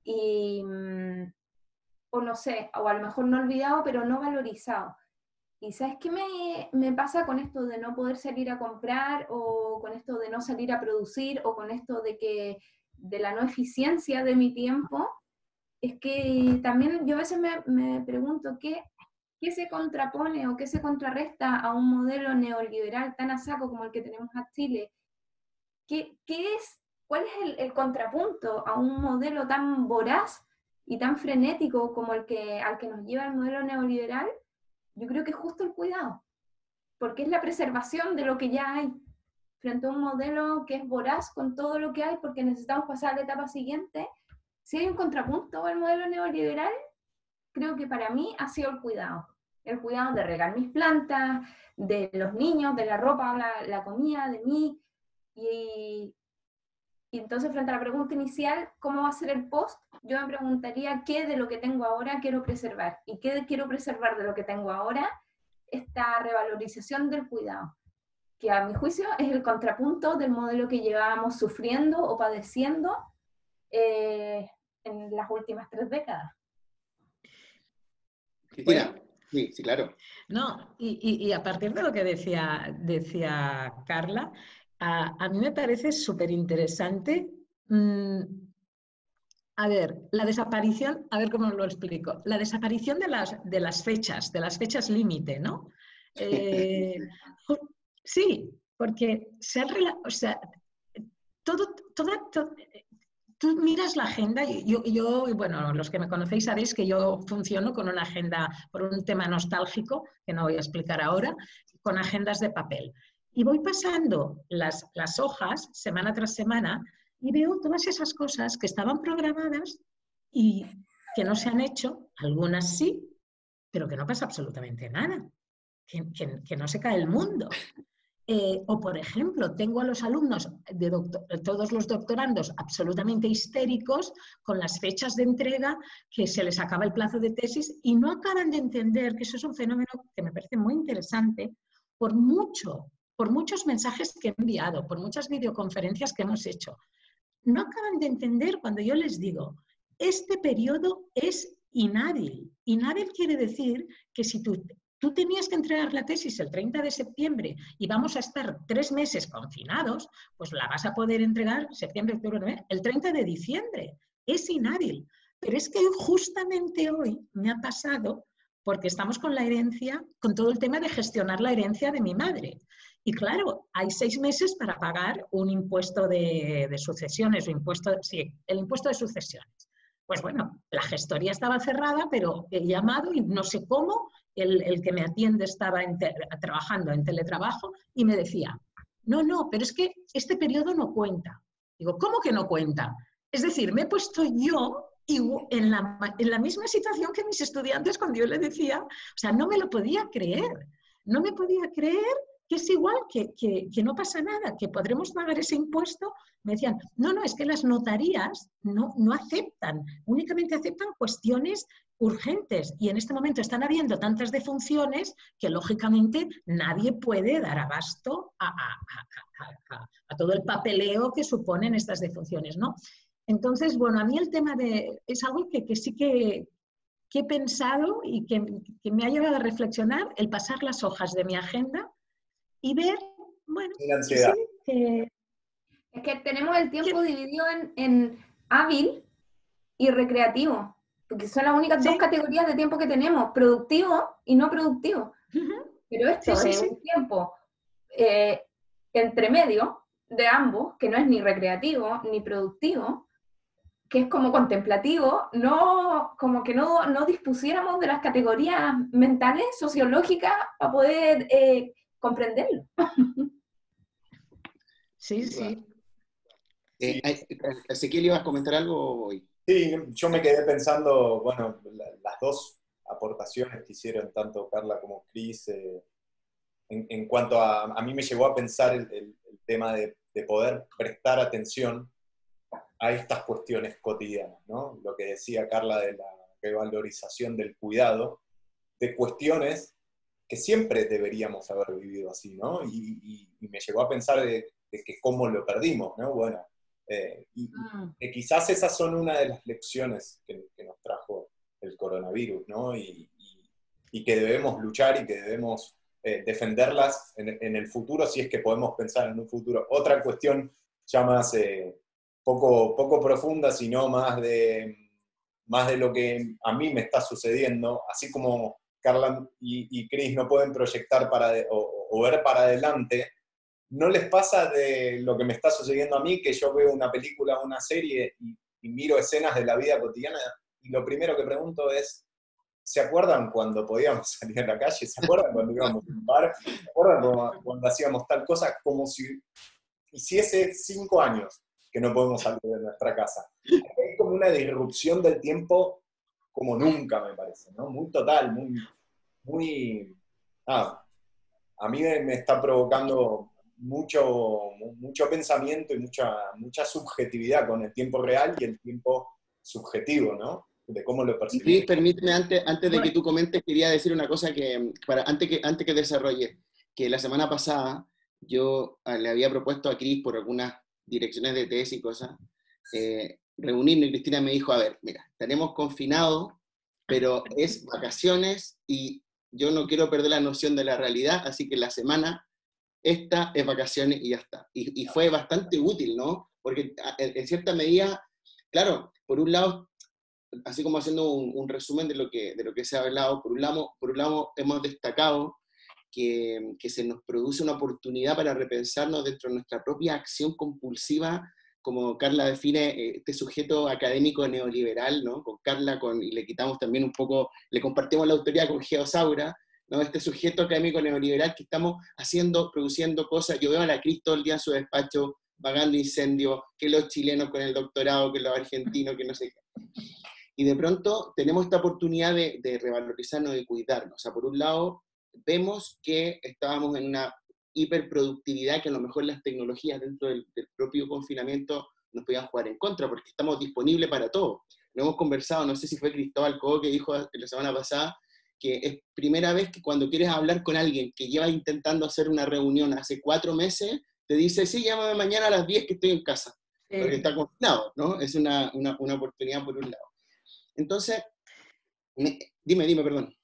Y, o no sé, o a lo mejor no olvidado, pero no valorizado. ¿Y sabes qué me pasa con esto de no poder salir a comprar, o con esto de no salir a producir, o con esto de la no eficiencia de mi tiempo? Es que también yo a veces me pregunto qué se contrapone o qué se contrarresta a un modelo neoliberal tan a saco como el que tenemos en Chile. ¿Cuál es el contrapunto a un modelo tan voraz y tan frenético como al que nos lleva el modelo neoliberal? Yo creo que es justo el cuidado, porque es la preservación de lo que ya hay, frente a un modelo que es voraz con todo lo que hay, porque necesitamos pasar a la etapa siguiente. Si hay un contrapunto al modelo neoliberal, creo que para mí ha sido el cuidado de regar mis plantas, de los niños, de la ropa, la comida, de mí, y entonces frente a la pregunta inicial, ¿cómo va a ser el post? Yo me preguntaría qué de lo que tengo ahora quiero preservar, y qué quiero preservar de lo que tengo ahora, esta revalorización del cuidado, que a mi juicio es el contrapunto del modelo que llevábamos sufriendo o padeciendo en las últimas 3 décadas. Cristina, sí, sí, claro. No, y a partir de lo que decía Carla, a mí me parece súper interesante. A ver, la desaparición, a ver cómo lo explico, la desaparición de las fechas límite, ¿no? Sí, porque o sea, tú miras la agenda, bueno, los que me conocéis sabéis que yo funciono con una agenda, por un tema nostálgico, que no voy a explicar ahora, con agendas de papel. Y voy pasando las hojas semana tras semana y veo todas esas cosas que estaban programadas y que no se han hecho, algunas sí, pero que no pasa absolutamente nada, que no se cae el mundo. O, por ejemplo, tengo a los alumnos, todos los doctorandos, absolutamente histéricos con las fechas de entrega, que se les acaba el plazo de tesis y no acaban de entender que eso es un fenómeno que me parece muy interesante por muchos mensajes que he enviado, por muchas videoconferencias que hemos hecho. No acaban de entender cuando yo les digo, este periodo es inhábil. Inhábil quiere decir que si tú tenías que entregar la tesis el 30 de septiembre y vamos a estar 3 meses confinados, pues la vas a poder entregar septiembre, octubre, noviembre, el 30 de diciembre. Es inhábil. Pero es que justamente hoy me ha pasado, porque estamos con la herencia, con todo el tema de gestionar la herencia de mi madre. Y claro, hay 6 meses para pagar un impuesto de sucesiones, el impuesto de sucesiones. Pues bueno, la gestoría estaba cerrada, pero he llamado y no sé cómo, el que me atiende estaba trabajando en teletrabajo y me decía, no, pero es que este periodo no cuenta. Digo, ¿cómo que no cuenta? Es decir, me he puesto yo en la misma situación que mis estudiantes cuando yo les decía, o sea, no me lo podía creer. No me podía creer que es igual, que no pasa nada, que podremos pagar ese impuesto. Me decían, no, es que las notarías no aceptan, únicamente aceptan cuestiones urgentes y en este momento están habiendo tantas defunciones que lógicamente nadie puede dar abasto a todo el papeleo que suponen estas defunciones, ¿no? Entonces, bueno, a mí el tema es algo que sí que he pensado y que me ha llevado a reflexionar, el pasar las hojas de mi agenda y ver, bueno, sí, es que tenemos el tiempo dividido en hábil y recreativo, porque son las únicas 2 categorías de tiempo que tenemos, productivo y no productivo. Pero esto es un tiempo entre medio de ambos, que no es ni recreativo ni productivo, que es como contemplativo, como que no dispusiéramos de las categorías mentales, sociológicas, para poder comprenderlo. Sí. Ezequiel, ¿ibas a comentar algo hoy? Sí, yo me quedé pensando, bueno, las 2 aportaciones que hicieron tanto Carla como Cris, en cuanto a mí me llevó a pensar el tema de poder prestar atención a estas cuestiones cotidianas, ¿no? Lo que decía Carla de la revalorización del cuidado, de cuestiones que siempre deberíamos haber vivido así, ¿no? Y me llevó a pensar de que cómo lo perdimos, ¿no? Bueno, que quizás esas son una de las lecciones que nos trajo el coronavirus, ¿no? Y que debemos luchar y que debemos defenderlas en el futuro, si es que podemos pensar en un futuro. Otra cuestión ya más poco profunda, sino más de lo que a mí me está sucediendo, así como Carla y Cris no pueden proyectar o ver para adelante. ¿No les pasa de lo que me está sucediendo a mí, que yo veo una película o una serie y miro escenas de la vida cotidiana y lo primero que pregunto es, ¿se acuerdan cuando podíamos salir a la calle? ¿Se acuerdan cuando íbamos a un bar? ¿Se acuerdan cuando hacíamos tal cosa? Como si hiciese 5 años que no podemos salir de nuestra casa. Hay como una disrupción del tiempo como nunca, me parece, ¿no? Muy total, muy... a mí me está provocando mucho pensamiento y mucha subjetividad con el tiempo real y el tiempo subjetivo, ¿no? De cómo lo percibimos. Sí, permíteme, antes de que tú comentes, quería decir una cosa antes que desarrolle, que la semana pasada yo le había propuesto a Cris por algunas direcciones de tesis y cosas, reunirnos, y Cristina me dijo, a ver, mira, tenemos confinados, pero es vacaciones y yo no quiero perder la noción de la realidad, así que la semana esta es vacaciones y ya está. Y fue bastante útil, ¿no? Porque en cierta medida, claro, por un lado, así como haciendo un resumen de lo que se ha hablado, por un lado hemos destacado que se nos produce una oportunidad para repensarnos dentro de nuestra propia acción compulsiva, como Carla define este sujeto académico neoliberal, ¿no? Con Carla, y le quitamos también un poco, le compartimos la autoridad con Geosaura, ¿no? Este sujeto académico neoliberal que estamos produciendo cosas. Yo veo a la Cris todo el día en su despacho, pagando incendios, que los chilenos con el doctorado, que los argentinos, que no sé qué. Y de pronto tenemos esta oportunidad de revalorizarnos y cuidarnos. O sea, por un lado, vemos que estábamos en una hiperproductividad que a lo mejor las tecnologías dentro del propio confinamiento nos podían jugar en contra, porque estamos disponibles para todo. Lo hemos conversado, no sé si fue Cristóbal Cobo que dijo la semana pasada, que es primera vez que cuando quieres hablar con alguien que lleva intentando hacer una reunión hace 4 meses, te dice, sí, llámame mañana a las 10 que estoy en casa, porque está confinado, ¿no? Es una oportunidad por un lado. Entonces, dime, perdón.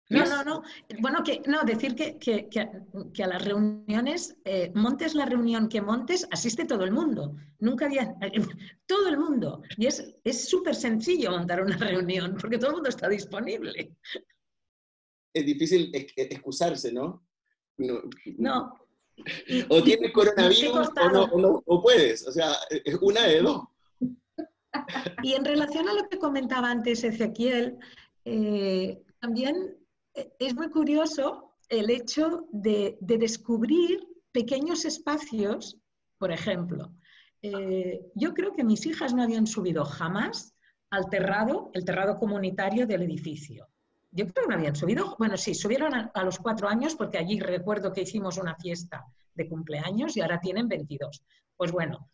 No. Bueno, decir que a las reuniones, montes la reunión que montes, asiste todo el mundo. Nunca había... todo el mundo. Y es súper sencillo montar una reunión, porque todo el mundo está disponible. Es difícil excusarse, ¿no? No. O tienes coronavirus o puedes. O sea, es una de dos. Y en relación a lo que comentaba antes Ezequiel, también es muy curioso el hecho de descubrir pequeños espacios, por ejemplo. Yo creo que mis hijas no habían subido jamás al el terrado comunitario del edificio. Yo creo que no habían subido, bueno, sí, subieron a los 4 años porque allí recuerdo que hicimos una fiesta de cumpleaños y ahora tienen 22. Pues bueno,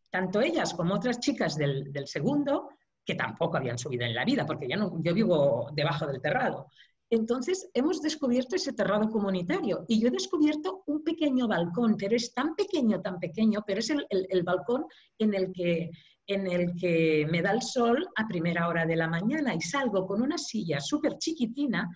tanto ellas como otras chicas del segundo, que tampoco habían subido en la vida, porque yo vivo debajo del terrado. Entonces, hemos descubierto ese terrado comunitario y yo he descubierto un pequeño balcón, pero es tan pequeño, pero es el balcón en el que me da el sol a primera hora de la mañana y salgo con una silla súper chiquitina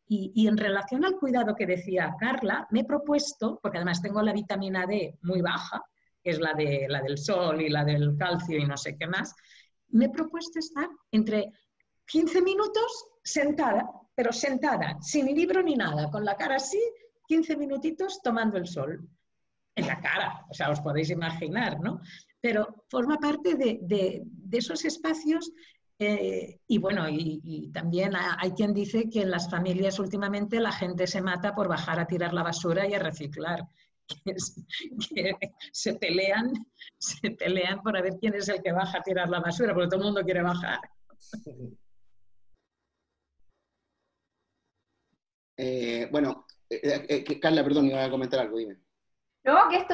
y en relación al cuidado que decía Carla, me he propuesto, porque además tengo la vitamina D muy baja, que es la del sol y la del calcio y no sé qué más, me he propuesto estar entre 15 minutos sentada, pero sentada, sin libro ni nada, con la cara así, 15 minutitos tomando el sol. En la cara, o sea, os podéis imaginar, ¿no? Pero forma parte de esos espacios y bueno, y también hay quien dice que en las familias últimamente la gente se mata por bajar a tirar la basura y a reciclar. Que se pelean por a ver quién es el que baja a tirar la basura, porque todo el mundo quiere bajar. Bueno, Carla, perdón, iba a comentar algo, dime. No, que esto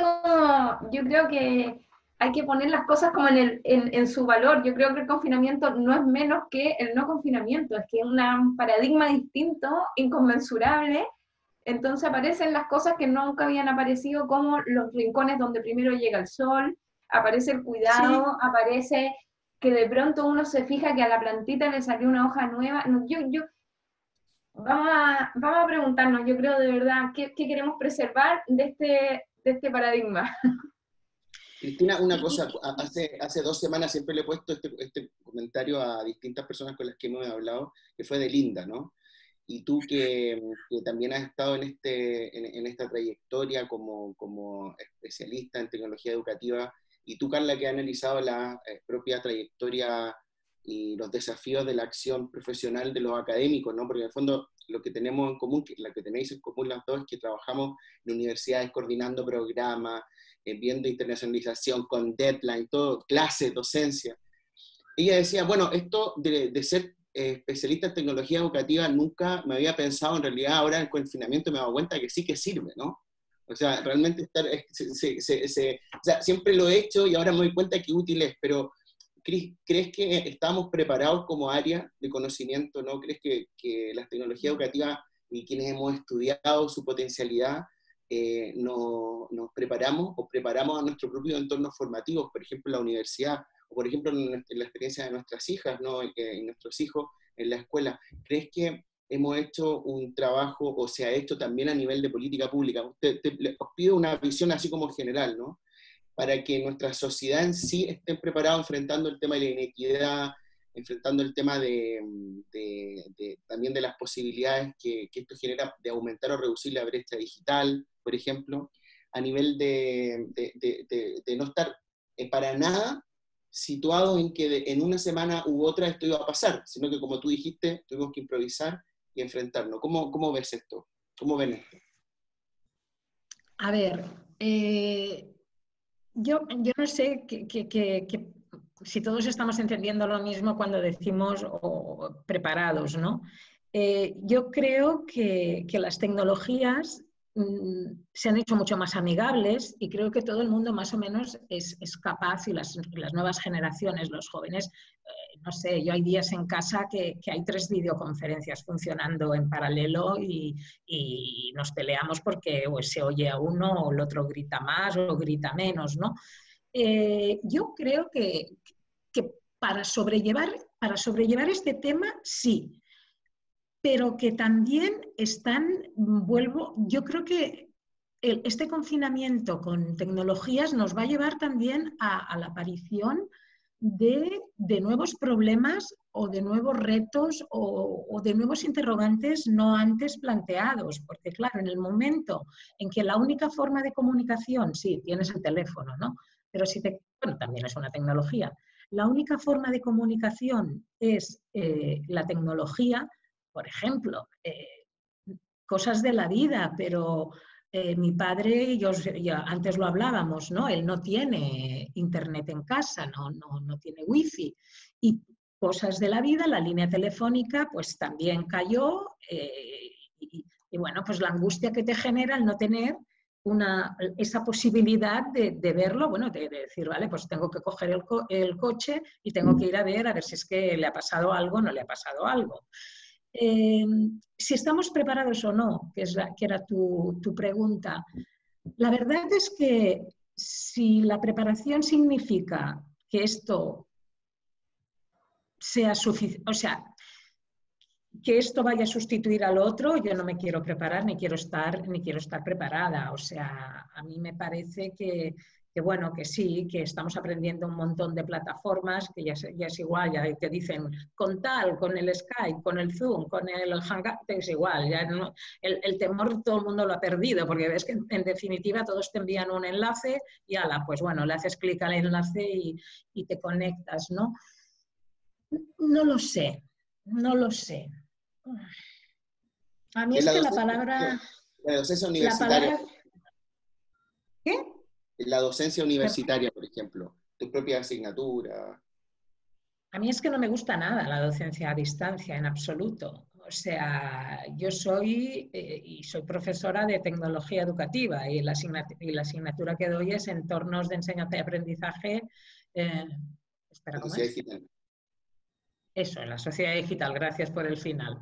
yo creo que hay que poner las cosas como en su valor. Yo creo que el confinamiento no es menos que el no confinamiento, es que es un paradigma distinto, inconmensurable. Entonces aparecen las cosas que nunca habían aparecido, como los rincones donde primero llega el sol, aparece el cuidado, Sí. aparece que de pronto uno se fija que a la plantita le salió una hoja nueva. Vamos a preguntarnos, yo creo de verdad, ¿qué queremos preservar de este paradigma? Cristina, una cosa, hace 2 semanas siempre le he puesto este comentario a distintas personas con las que hemos hablado, que fue de Linda, ¿no? Y tú que también has estado en esta trayectoria como especialista en tecnología educativa, y tú, Carla, que has analizado la propia trayectoria y los desafíos de la acción profesional de los académicos, ¿no? Porque en el fondo lo que tenemos en común, la que tenéis en común las dos, es que trabajamos en universidades coordinando programas, viendo internacionalización con deadline, todo, clases, docencia. Ella decía, bueno, esto de ser especialista en tecnología educativa nunca me había pensado, en realidad ahora en el confinamiento me he dado cuenta que sí que sirve, ¿no? O sea, realmente o sea, siempre lo he hecho y ahora me doy cuenta que útil es, pero ¿crees que estamos preparados como área de conocimiento, ¿no? ¿Crees que las tecnologías educativas y quienes hemos estudiado su potencialidad nos preparamos o preparamos a nuestro propio entorno formativo, por ejemplo, en la universidad, o por ejemplo en la experiencia de nuestras hijas, ¿no? Y nuestros hijos en la escuela? ¿Crees que hemos hecho un trabajo, o se ha hecho también a nivel de política pública? Os pido una visión así como general, ¿no? Para que nuestra sociedad en sí esté preparada enfrentando el tema de la inequidad, enfrentando el tema también de las posibilidades que esto genera de aumentar o reducir la brecha digital, por ejemplo, a nivel de no estar para nada situado en que en una semana u otra esto iba a pasar, sino que, como tú dijiste, tuvimos que improvisar y enfrentarnos. ¿Cómo ves esto? ¿Cómo ven esto? A ver, yo no sé si todos estamos entendiendo lo mismo cuando decimos preparados, ¿no? Yo creo que las tecnologías se han hecho mucho más amigables, y creo que todo el mundo más o menos es capaz, y las nuevas generaciones, los jóvenes, no sé, yo hay días en casa que hay 3 videoconferencias funcionando en paralelo y nos peleamos porque se oye a uno o el otro grita más o grita menos, ¿no? Yo creo que para sobrellevar este tema, sí, pero que también yo creo que este confinamiento con tecnologías nos va a llevar también a la aparición de nuevos problemas o de nuevos retos o de nuevos interrogantes no antes planteados, porque claro, en el momento en que la única forma de comunicación, sí, tienes el teléfono, ¿no? Pero bueno, también es una tecnología. La única forma de comunicación es la tecnología. Por ejemplo, cosas de la vida, pero mi padre, ya antes lo hablábamos, ¿no? Él no tiene internet en casa, no tiene wifi. Y cosas de la vida, la línea telefónica pues también cayó, y bueno, pues la angustia que te genera el no tener esa posibilidad de verlo, bueno, de decir, vale, pues tengo que coger el coche y tengo que ir a ver si es que le ha pasado algo o no le ha pasado algo. Si estamos preparados o no, que era tu pregunta, la verdad es que si la preparación significa que esto sea suficiente, o sea, que esto vaya a sustituir al otro, yo no me quiero preparar ni quiero estar preparada. O sea, a mí me parece que bueno, que sí, que estamos aprendiendo un montón de plataformas, que ya es igual, ya te dicen con el Skype, con el Zoom, con el Hangout, es igual, ya no, el temor todo el mundo lo ha perdido, porque ves que en definitiva todos te envían un enlace y ala, pues bueno, le haces clic al enlace y te conectas, ¿no? No lo sé. A mí es que la palabra... La docencia universitaria. ¿Qué? La docencia universitaria, por ejemplo, tu propia asignatura. A mí es que no me gusta nada la docencia a distancia, en absoluto. O sea, yo soy profesora de tecnología educativa y la asignatura que doy es entornos de enseñanza y aprendizaje. Espera, ¿cómo es? Eso, en la sociedad digital, gracias por el final.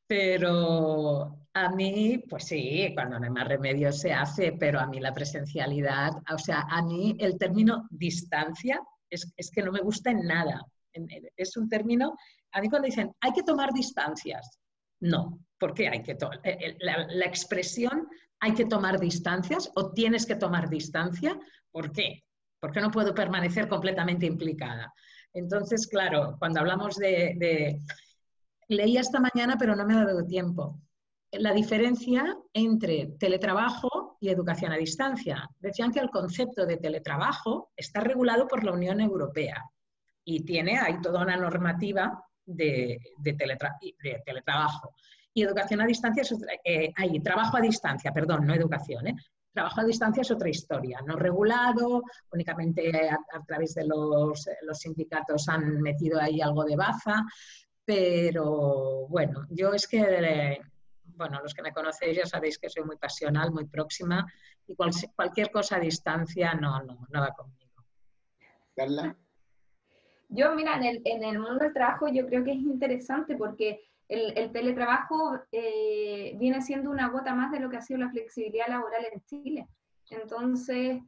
Pero a mí, pues sí, cuando no hay más remedio se hace, pero a mí la presencialidad, o sea, a mí el término distancia es que no me gusta en nada. Es un término, a mí cuando dicen hay que tomar distancias, no, ¿por qué hay que tomar? La expresión hay que tomar distancias o tienes que tomar distancia, ¿por qué? Porque no puedo permanecer completamente implicada. Entonces, claro, cuando hablamos leía esta mañana, pero no me ha dado tiempo, la diferencia entre teletrabajo y educación a distancia. Decían que el concepto de teletrabajo está regulado por la Unión Europea y hay toda una normativa de teletrabajo. Y educación a distancia hay trabajo a distancia, perdón, no educación, Trabajo a distancia es otra historia, no regulado, únicamente a través de los sindicatos han metido ahí algo de baza, pero bueno, yo es que, bueno, los que me conocéis ya sabéis que soy muy pasional, muy próxima y cualquier cosa a distancia no va conmigo. Carla. Yo, mira, en el mundo del trabajo yo creo que es interesante porque el teletrabajo viene siendo una gota más de lo que ha sido la flexibilidad laboral en Chile. Entonces,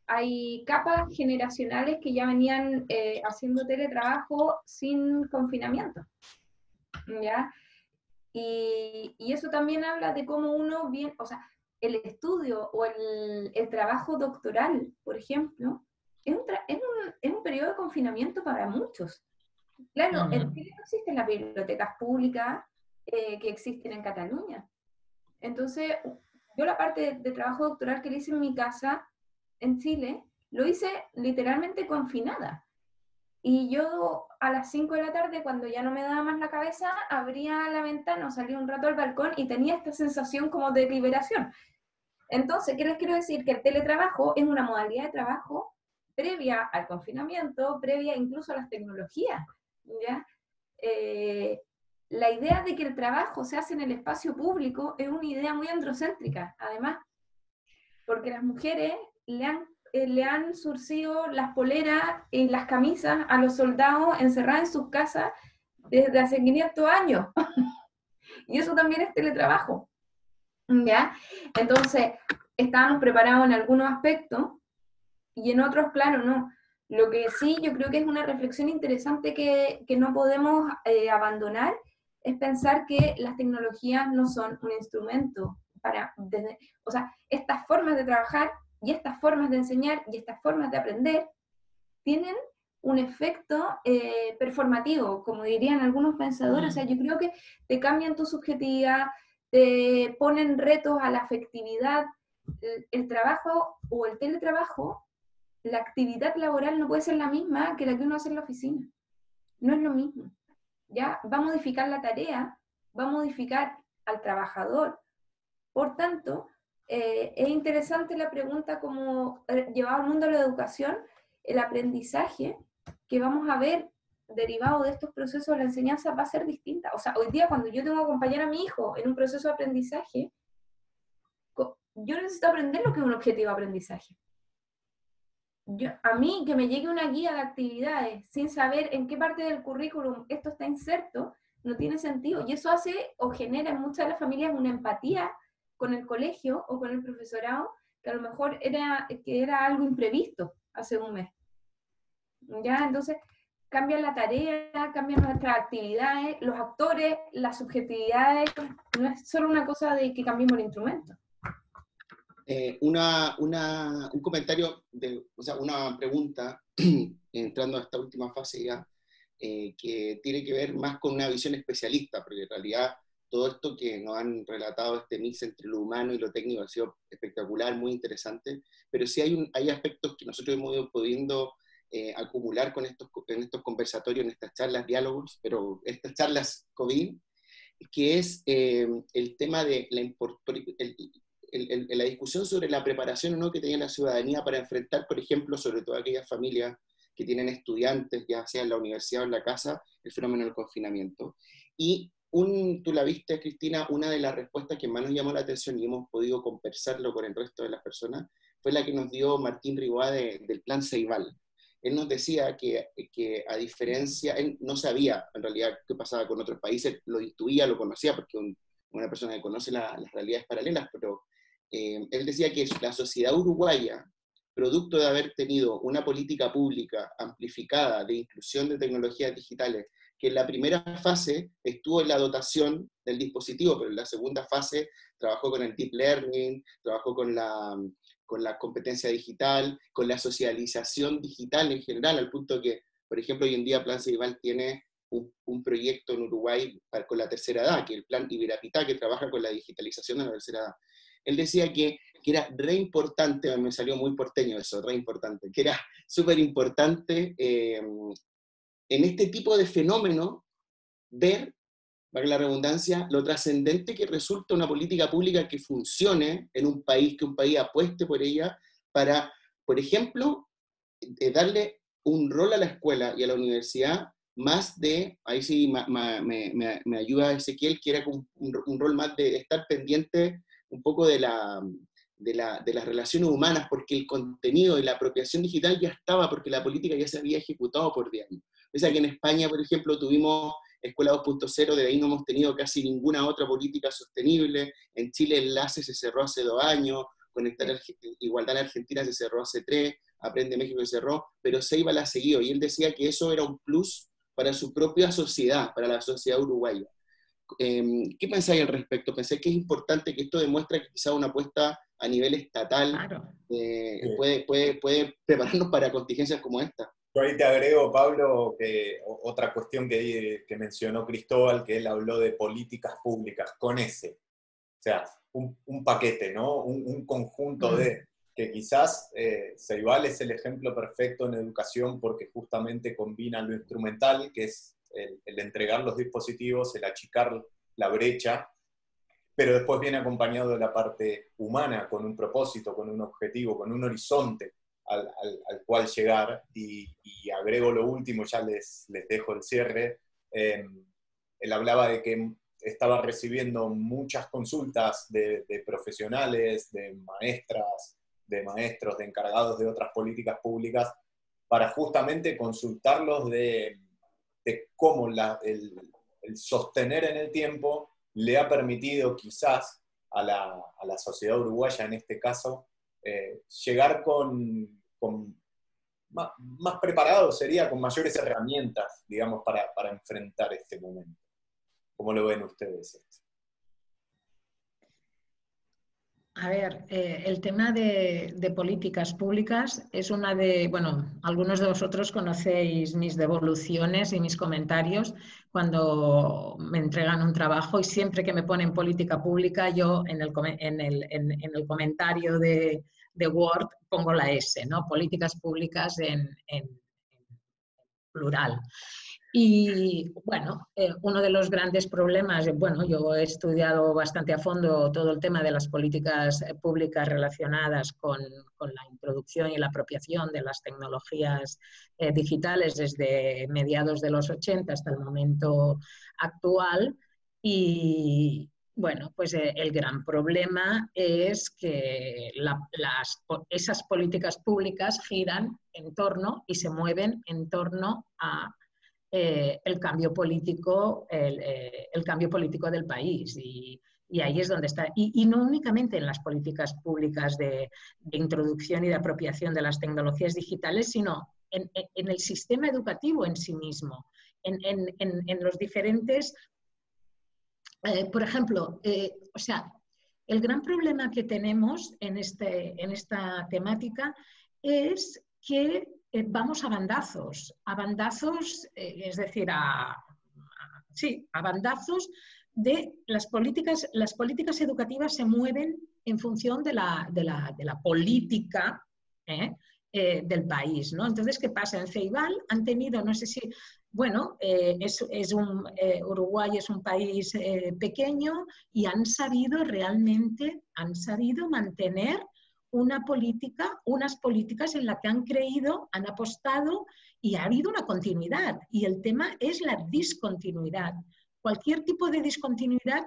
hay capas generacionales que ya venían haciendo teletrabajo sin confinamiento, ¿ya? Y eso también habla de cómo uno bien, o sea, el estudio o el trabajo doctoral, por ejemplo, es un periodo de confinamiento para muchos. Claro, en Chile no existen las bibliotecas públicas que existen en Cataluña. Entonces, yo la parte de trabajo doctoral que le hice en mi casa, en Chile, lo hice literalmente confinada. Y yo a las 5 de la tarde, cuando ya no me daba más la cabeza, abría la ventana o salía un rato al balcón y tenía esta sensación como de liberación. Entonces, ¿qué les quiero decir? Que el teletrabajo es una modalidad de trabajo previa al confinamiento, previa incluso a las tecnologías, ¿ya? La idea de que el trabajo se hace en el espacio público es una idea muy androcéntrica, además, porque las mujeres le han surcido las poleras y las camisas a los soldados encerrados en sus casas desde hace 500 años. Y eso también es teletrabajo, ¿ya? Entonces, estábamos preparados en algunos aspectos y en otros, claro, no. Lo que sí yo creo que es una reflexión interesante que no podemos abandonar es pensar que las tecnologías no son un instrumento o sea, estas formas de trabajar y estas formas de enseñar y estas formas de aprender tienen un efecto performativo, como dirían algunos pensadores. O sea, yo creo que te cambian tu subjetividad, te ponen retos a la afectividad. El trabajo o el teletrabajo, la actividad laboral no puede ser la misma que la que uno hace en la oficina. No es lo mismo. Ya va a modificar la tarea, va a modificar al trabajador. Por tanto, es interesante la pregunta como llevado al mundo de la educación, el aprendizaje que vamos a ver derivado de estos procesos de la enseñanza va a ser distinta. O sea, hoy día cuando yo tengo que acompañar a mi hijo en un proceso de aprendizaje, yo necesito aprender lo que es un objetivo de aprendizaje. A mí que me llegue una guía de actividades sin saber en qué parte del currículum esto está inserto, no tiene sentido. Y eso hace o genera en muchas de las familias una empatía con el colegio o con el profesorado, que a lo mejor era algo imprevisto hace un mes. ¿Ya? Entonces, cambian la tarea, cambian nuestras actividades, los actores, las subjetividades, no es solo una cosa de que cambiemos el instrumento. Un comentario, o sea, una pregunta, entrando a esta última fase ya, que tiene que ver más con una visión especialista, porque en realidad todo esto que nos han relatado, este mix entre lo humano y lo técnico, ha sido espectacular, muy interesante, pero sí hay aspectos que nosotros hemos ido pudiendo acumular en estos conversatorios, en estas charlas, diálogos, pero estas charlas COVID, que es el tema de la discusión sobre la preparación o no que tenía la ciudadanía para enfrentar, por ejemplo, sobre todo aquellas familias que tienen estudiantes, ya sea en la universidad o en la casa, el fenómeno del confinamiento. Y tú la viste, Cristina, una de las respuestas que más nos llamó la atención y hemos podido conversarlo con el resto de las personas, fue la que nos dio Martín Riboa del Plan Ceibal. Él nos decía que a diferencia, él no sabía en realidad qué pasaba con otros países, lo intuía, lo conocía, porque una persona que conoce las realidades paralelas, pero él decía que la sociedad uruguaya, producto de haber tenido una política pública amplificada de inclusión de tecnologías digitales, que en la primera fase estuvo en la dotación del dispositivo, pero en la segunda fase trabajó con el deep learning, trabajó con la competencia digital, con la socialización digital en general, al punto que, por ejemplo, hoy en día Plan Ceibal tiene un proyecto en Uruguay con la tercera edad, que es el Plan Ibirapitá, que trabaja con la digitalización de la tercera edad. Él decía que era re importante, me salió muy porteño eso, re importante, que era súper importante en este tipo de fenómeno ver, valga la redundancia, lo trascendente que resulta una política pública que funcione en un país, que un país apueste por ella para, por ejemplo, darle un rol a la escuela y a la universidad más de, ahí sí me ayuda Ezequiel, que era un rol más de estar pendiente un poco de las relaciones humanas, porque el contenido y la apropiación digital ya estaba, porque la política ya se había ejecutado por 10 años. O sea que en España, por ejemplo, tuvimos Escuela 2.0, de ahí no hemos tenido casi ninguna otra política sostenible. En Chile Enlace se cerró hace 2 años, Conectar Igualdad en Argentina se cerró hace 3, Aprende México se cerró, pero Ceibal ha seguido, y él decía que eso era un plus para su propia sociedad, para la sociedad uruguaya. ¿Qué pensáis al respecto? Pensé que es importante, que esto demuestra que quizá una apuesta a nivel estatal Claro. puede prepararnos para contingencias como esta. Yo ahí te agrego, Pablo, que otra cuestión que mencionó Cristóbal, que él habló de políticas públicas, con ese. O sea, un paquete, ¿no? Un conjunto de... que quizás Ceibal es el ejemplo perfecto en educación porque justamente combina lo instrumental, que es el entregar los dispositivos, el achicar la brecha, pero después viene acompañado de la parte humana, con un propósito, con un objetivo, con un horizonte al cual llegar, y agrego lo último, ya les dejo el cierre. Él hablaba de que estaba recibiendo muchas consultas de profesionales, de maestras, de maestros, de encargados de otras políticas públicas, para justamente consultarlos de cómo el sostener en el tiempo le ha permitido quizás a la sociedad uruguaya, en este caso, llegar con más preparado, sería con mayores herramientas, digamos, para enfrentar este momento. ¿Cómo lo ven ustedes? A ver, el tema de políticas públicas es una de, bueno, algunos de vosotros conocéis mis devoluciones y mis comentarios cuando me entregan un trabajo, y siempre que me ponen política pública, yo en el comentario de Word pongo la S, ¿no? Políticas públicas en plural. Y bueno, uno de los grandes problemas, bueno, yo he estudiado bastante a fondo todo el tema de las políticas públicas relacionadas con la introducción y la apropiación de las tecnologías digitales desde mediados de los 80 hasta el momento actual. Y bueno, pues el gran problema es que esas políticas públicas giran en torno y se mueven en torno a el cambio político del país, y ahí es donde está, y no únicamente en las políticas públicas de introducción y de apropiación de las tecnologías digitales, sino en el sistema educativo en sí mismo, en los diferentes, por ejemplo, o sea, el gran problema que tenemos en esta temática es que vamos a bandazos, es decir, a bandazos de las políticas. Las políticas educativas se mueven en función de la política del país, ¿no? Entonces, ¿qué pasa? En Ceibal han tenido, no sé si, bueno, Uruguay es un país pequeño, y han sabido mantener unas políticas en las que han creído, han apostado, y ha habido una continuidad. Y el tema es la discontinuidad. cualquier tipo de discontinuidad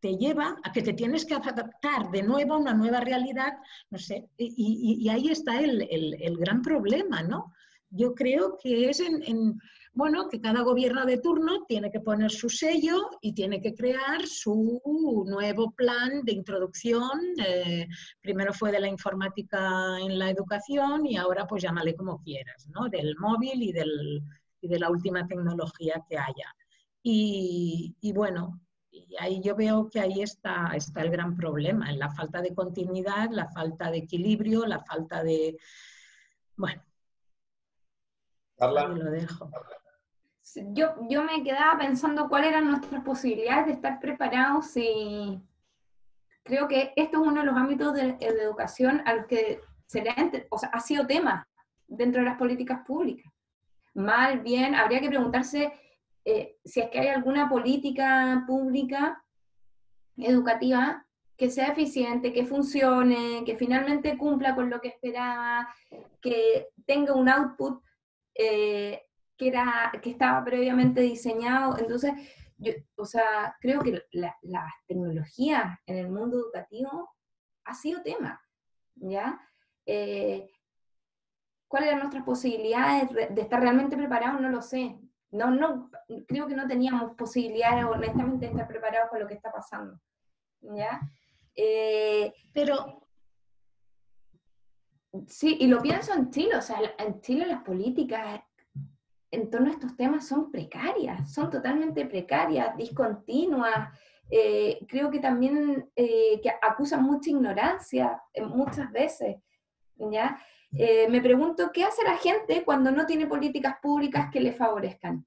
te lleva a que te tienes que adaptar de nuevo a una nueva realidad, no sé, y ahí está el gran problema, ¿no? Yo creo que es bueno, que cada gobierno de turno tiene que poner su sello y tiene que crear su nuevo plan de introducción. Primero fue de la informática en la educación y ahora pues llámale como quieras, ¿no? Del móvil y de la última tecnología que haya. Y bueno, y ahí yo veo que ahí está el gran problema, en la falta de continuidad, la falta de equilibrio, la falta de... Bueno, Carla, ahí lo dejo. Yo me quedaba pensando cuáles eran nuestras posibilidades de estar preparados y creo que esto es uno de los ámbitos de educación a los que ha sido tema dentro de las políticas públicas. Mal, bien, habría que preguntarse si es que hay alguna política pública educativa que sea eficiente, que funcione, que finalmente cumpla con lo que esperaba, que tenga un output que estaba previamente diseñado. Entonces, creo que la tecnología en el mundo educativo ha sido tema, ¿ya? ¿Cuáles eran nuestras posibilidades de estar realmente preparados? No lo sé. No, creo que no teníamos posibilidades, honestamente, de estar preparados para lo que está pasando, ¿ya? Pero... Sí, y lo pienso en Chile, o sea, en Chile las políticas en torno a estos temas son precarias, son totalmente precarias, discontinuas. Creo que también que acusan mucha ignorancia muchas veces, ¿ya? Me pregunto, ¿qué hace la gente cuando no tiene políticas públicas que le favorezcan?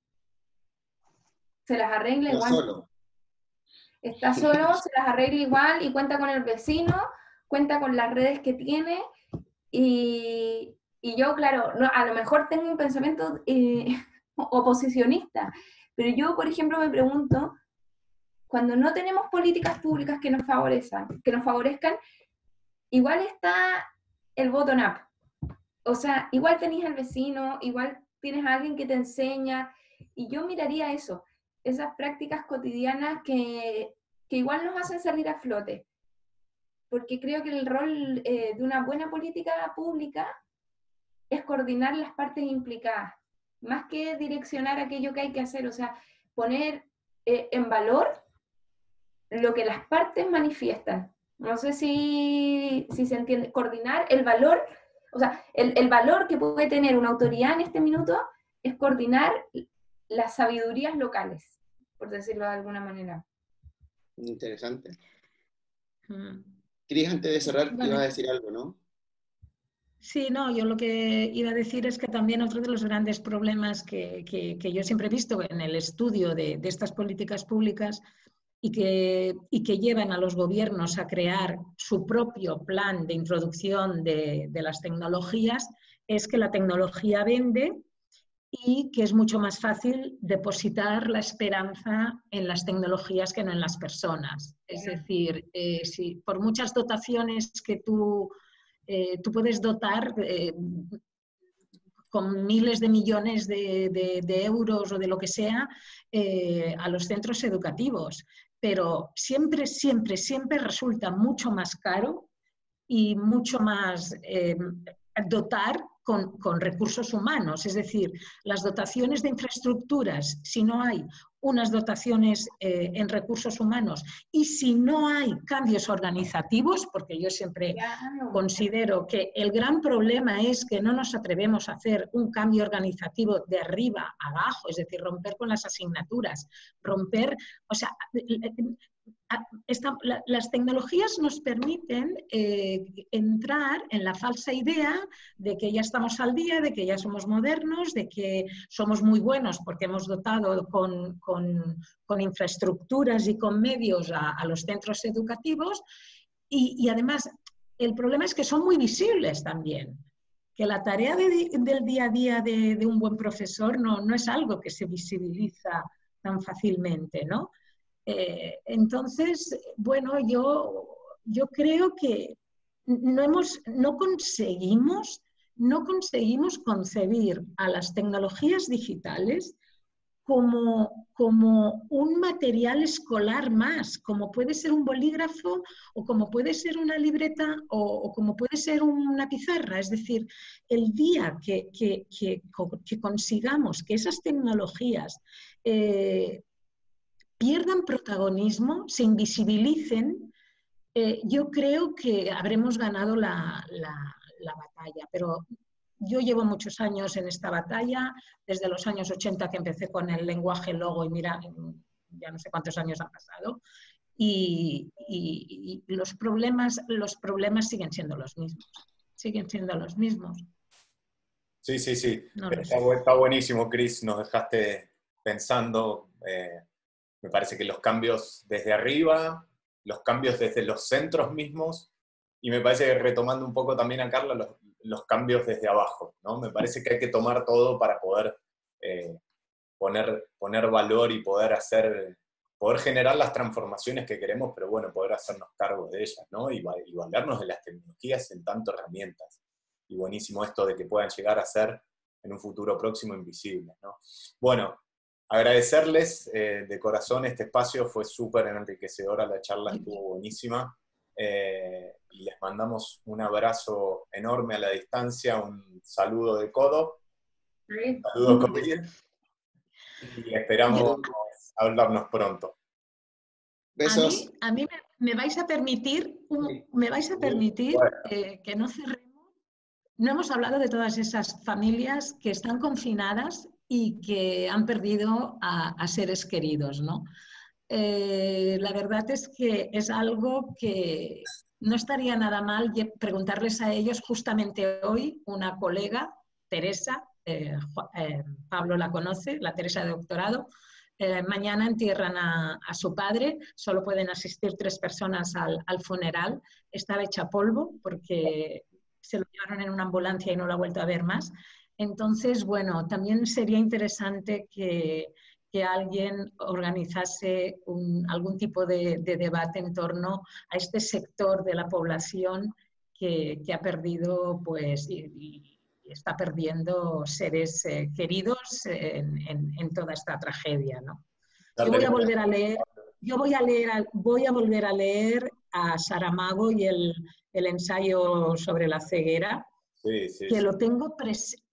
¿Se las arregla Está igual? solo. Está solo, se las arregla igual y cuenta con el vecino, cuenta con las redes que tiene. Y yo, claro, a lo mejor tengo un pensamiento oposicionista, pero yo, por ejemplo, me pregunto, cuando no tenemos políticas públicas que nos favorezcan, igual está el bottom-up. O sea, igual tenés al vecino, igual tienes a alguien que te enseña, y yo miraría eso, esas prácticas cotidianas que igual nos hacen salir a flote. Porque creo que el rol de una buena política pública es coordinar las partes implicadas, más que direccionar aquello que hay que hacer, o sea, poner en valor lo que las partes manifiestan. No sé si se entiende, coordinar el valor, o sea, el valor que puede tener una autoridad en este minuto es coordinar las sabidurías locales, por decirlo de alguna manera. Interesante. Cris, antes de cerrar, te iba a decir algo, ¿no? Sí, no, yo lo que iba a decir es que también otro de los grandes problemas que yo siempre he visto en el estudio de estas políticas públicas y que llevan a los gobiernos a crear su propio plan de introducción de las tecnologías es que la tecnología vende y que es mucho más fácil depositar la esperanza en las tecnologías que no en las personas. Es decir, si por muchas dotaciones que tú puedes dotar con miles de millones de euros o de lo que sea a los centros educativos, pero siempre resulta mucho más caro y mucho más dotar con recursos humanos. Es decir, las dotaciones de infraestructuras, si no hay unas dotaciones en recursos humanos y si no hay cambios organizativos, porque yo siempre considero que el gran problema es que no nos atrevemos a hacer un cambio organizativo de arriba a abajo, es decir, romper con las asignaturas, o sea, las tecnologías nos permiten entrar en la falsa idea de que ya estamos al día, de que ya somos modernos, de que somos muy buenos porque hemos dotado con infraestructuras y con medios a los centros educativos y además el problema es que son muy visibles también, que la tarea del día a día de un buen profesor no es algo que se visibiliza tan fácilmente, ¿no? Entonces, bueno, yo creo que no conseguimos concebir a las tecnologías digitales como un material escolar más, como puede ser un bolígrafo o como puede ser una libreta o como puede ser una pizarra. Es decir, el día que consigamos que esas tecnologías pierdan protagonismo, se invisibilicen, yo creo que habremos ganado la batalla. Pero yo llevo muchos años en esta batalla, desde los años 80 que empecé con el lenguaje Logo y mira, ya no sé cuántos años han pasado, y los problemas siguen siendo los mismos. Siguen siendo los mismos. Sí, sí, sí. No Está buenísimo, Cris. Nos dejaste pensando. Me parece que los cambios desde arriba, los cambios desde los centros mismos, y me parece que retomando un poco también a Carla, los cambios desde abajo, ¿no? Me parece que hay que tomar todo para poder poner valor y poder generar las transformaciones que queremos, pero bueno, poder hacernos cargo de ellas, ¿no? Y valernos de las tecnologías en tanto herramientas. Y buenísimo esto de que puedan llegar a ser en un futuro próximo invisibles, ¿no? Bueno, agradecerles de corazón este espacio, fue súper enriquecedora, la charla estuvo buenísima. Y les mandamos un abrazo enorme a la distancia, un saludo de codo, un saludo COVID, y esperamos hablarnos pronto. Besos. A mí me vais a permitir, que no cerremos. No hemos hablado de todas esas familias que están confinadas y que han perdido a seres queridos, ¿no? La verdad es que es algo que no estaría nada mal preguntarles a ellos. Justamente hoy una colega, Teresa, Pablo la conoce, la Teresa de doctorado, mañana entierran a su padre, solo pueden asistir 3 personas al funeral, estaba hecha polvo porque se lo llevaron en una ambulancia y no lo ha vuelto a ver más. Entonces, bueno, también sería interesante que alguien organizase algún tipo de debate en torno a este sector de la población que ha perdido, pues, y está perdiendo seres queridos en toda esta tragedia, ¿no? Yo voy a volver a leer, voy a volver a leer a Saramago y el ensayo sobre la ceguera, que lo tengo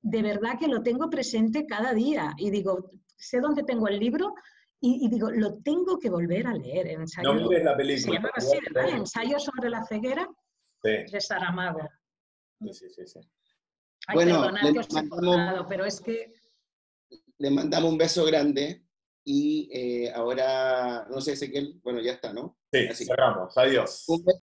de verdad que lo tengo presente cada día y digo, sé dónde tengo el libro y digo, lo tengo que volver a leer. El ensayo, no mires la película. Se llama así, ¿verdad? Ensayo sobre la ceguera, de Saramago. Sí. Ay, bueno, perdonad que os he cortado, pero es que... Le mandamos un beso grande y ahora, no sé, Ezequiel, bueno, ya está, ¿no? Sí, así cerramos. Adiós. Un beso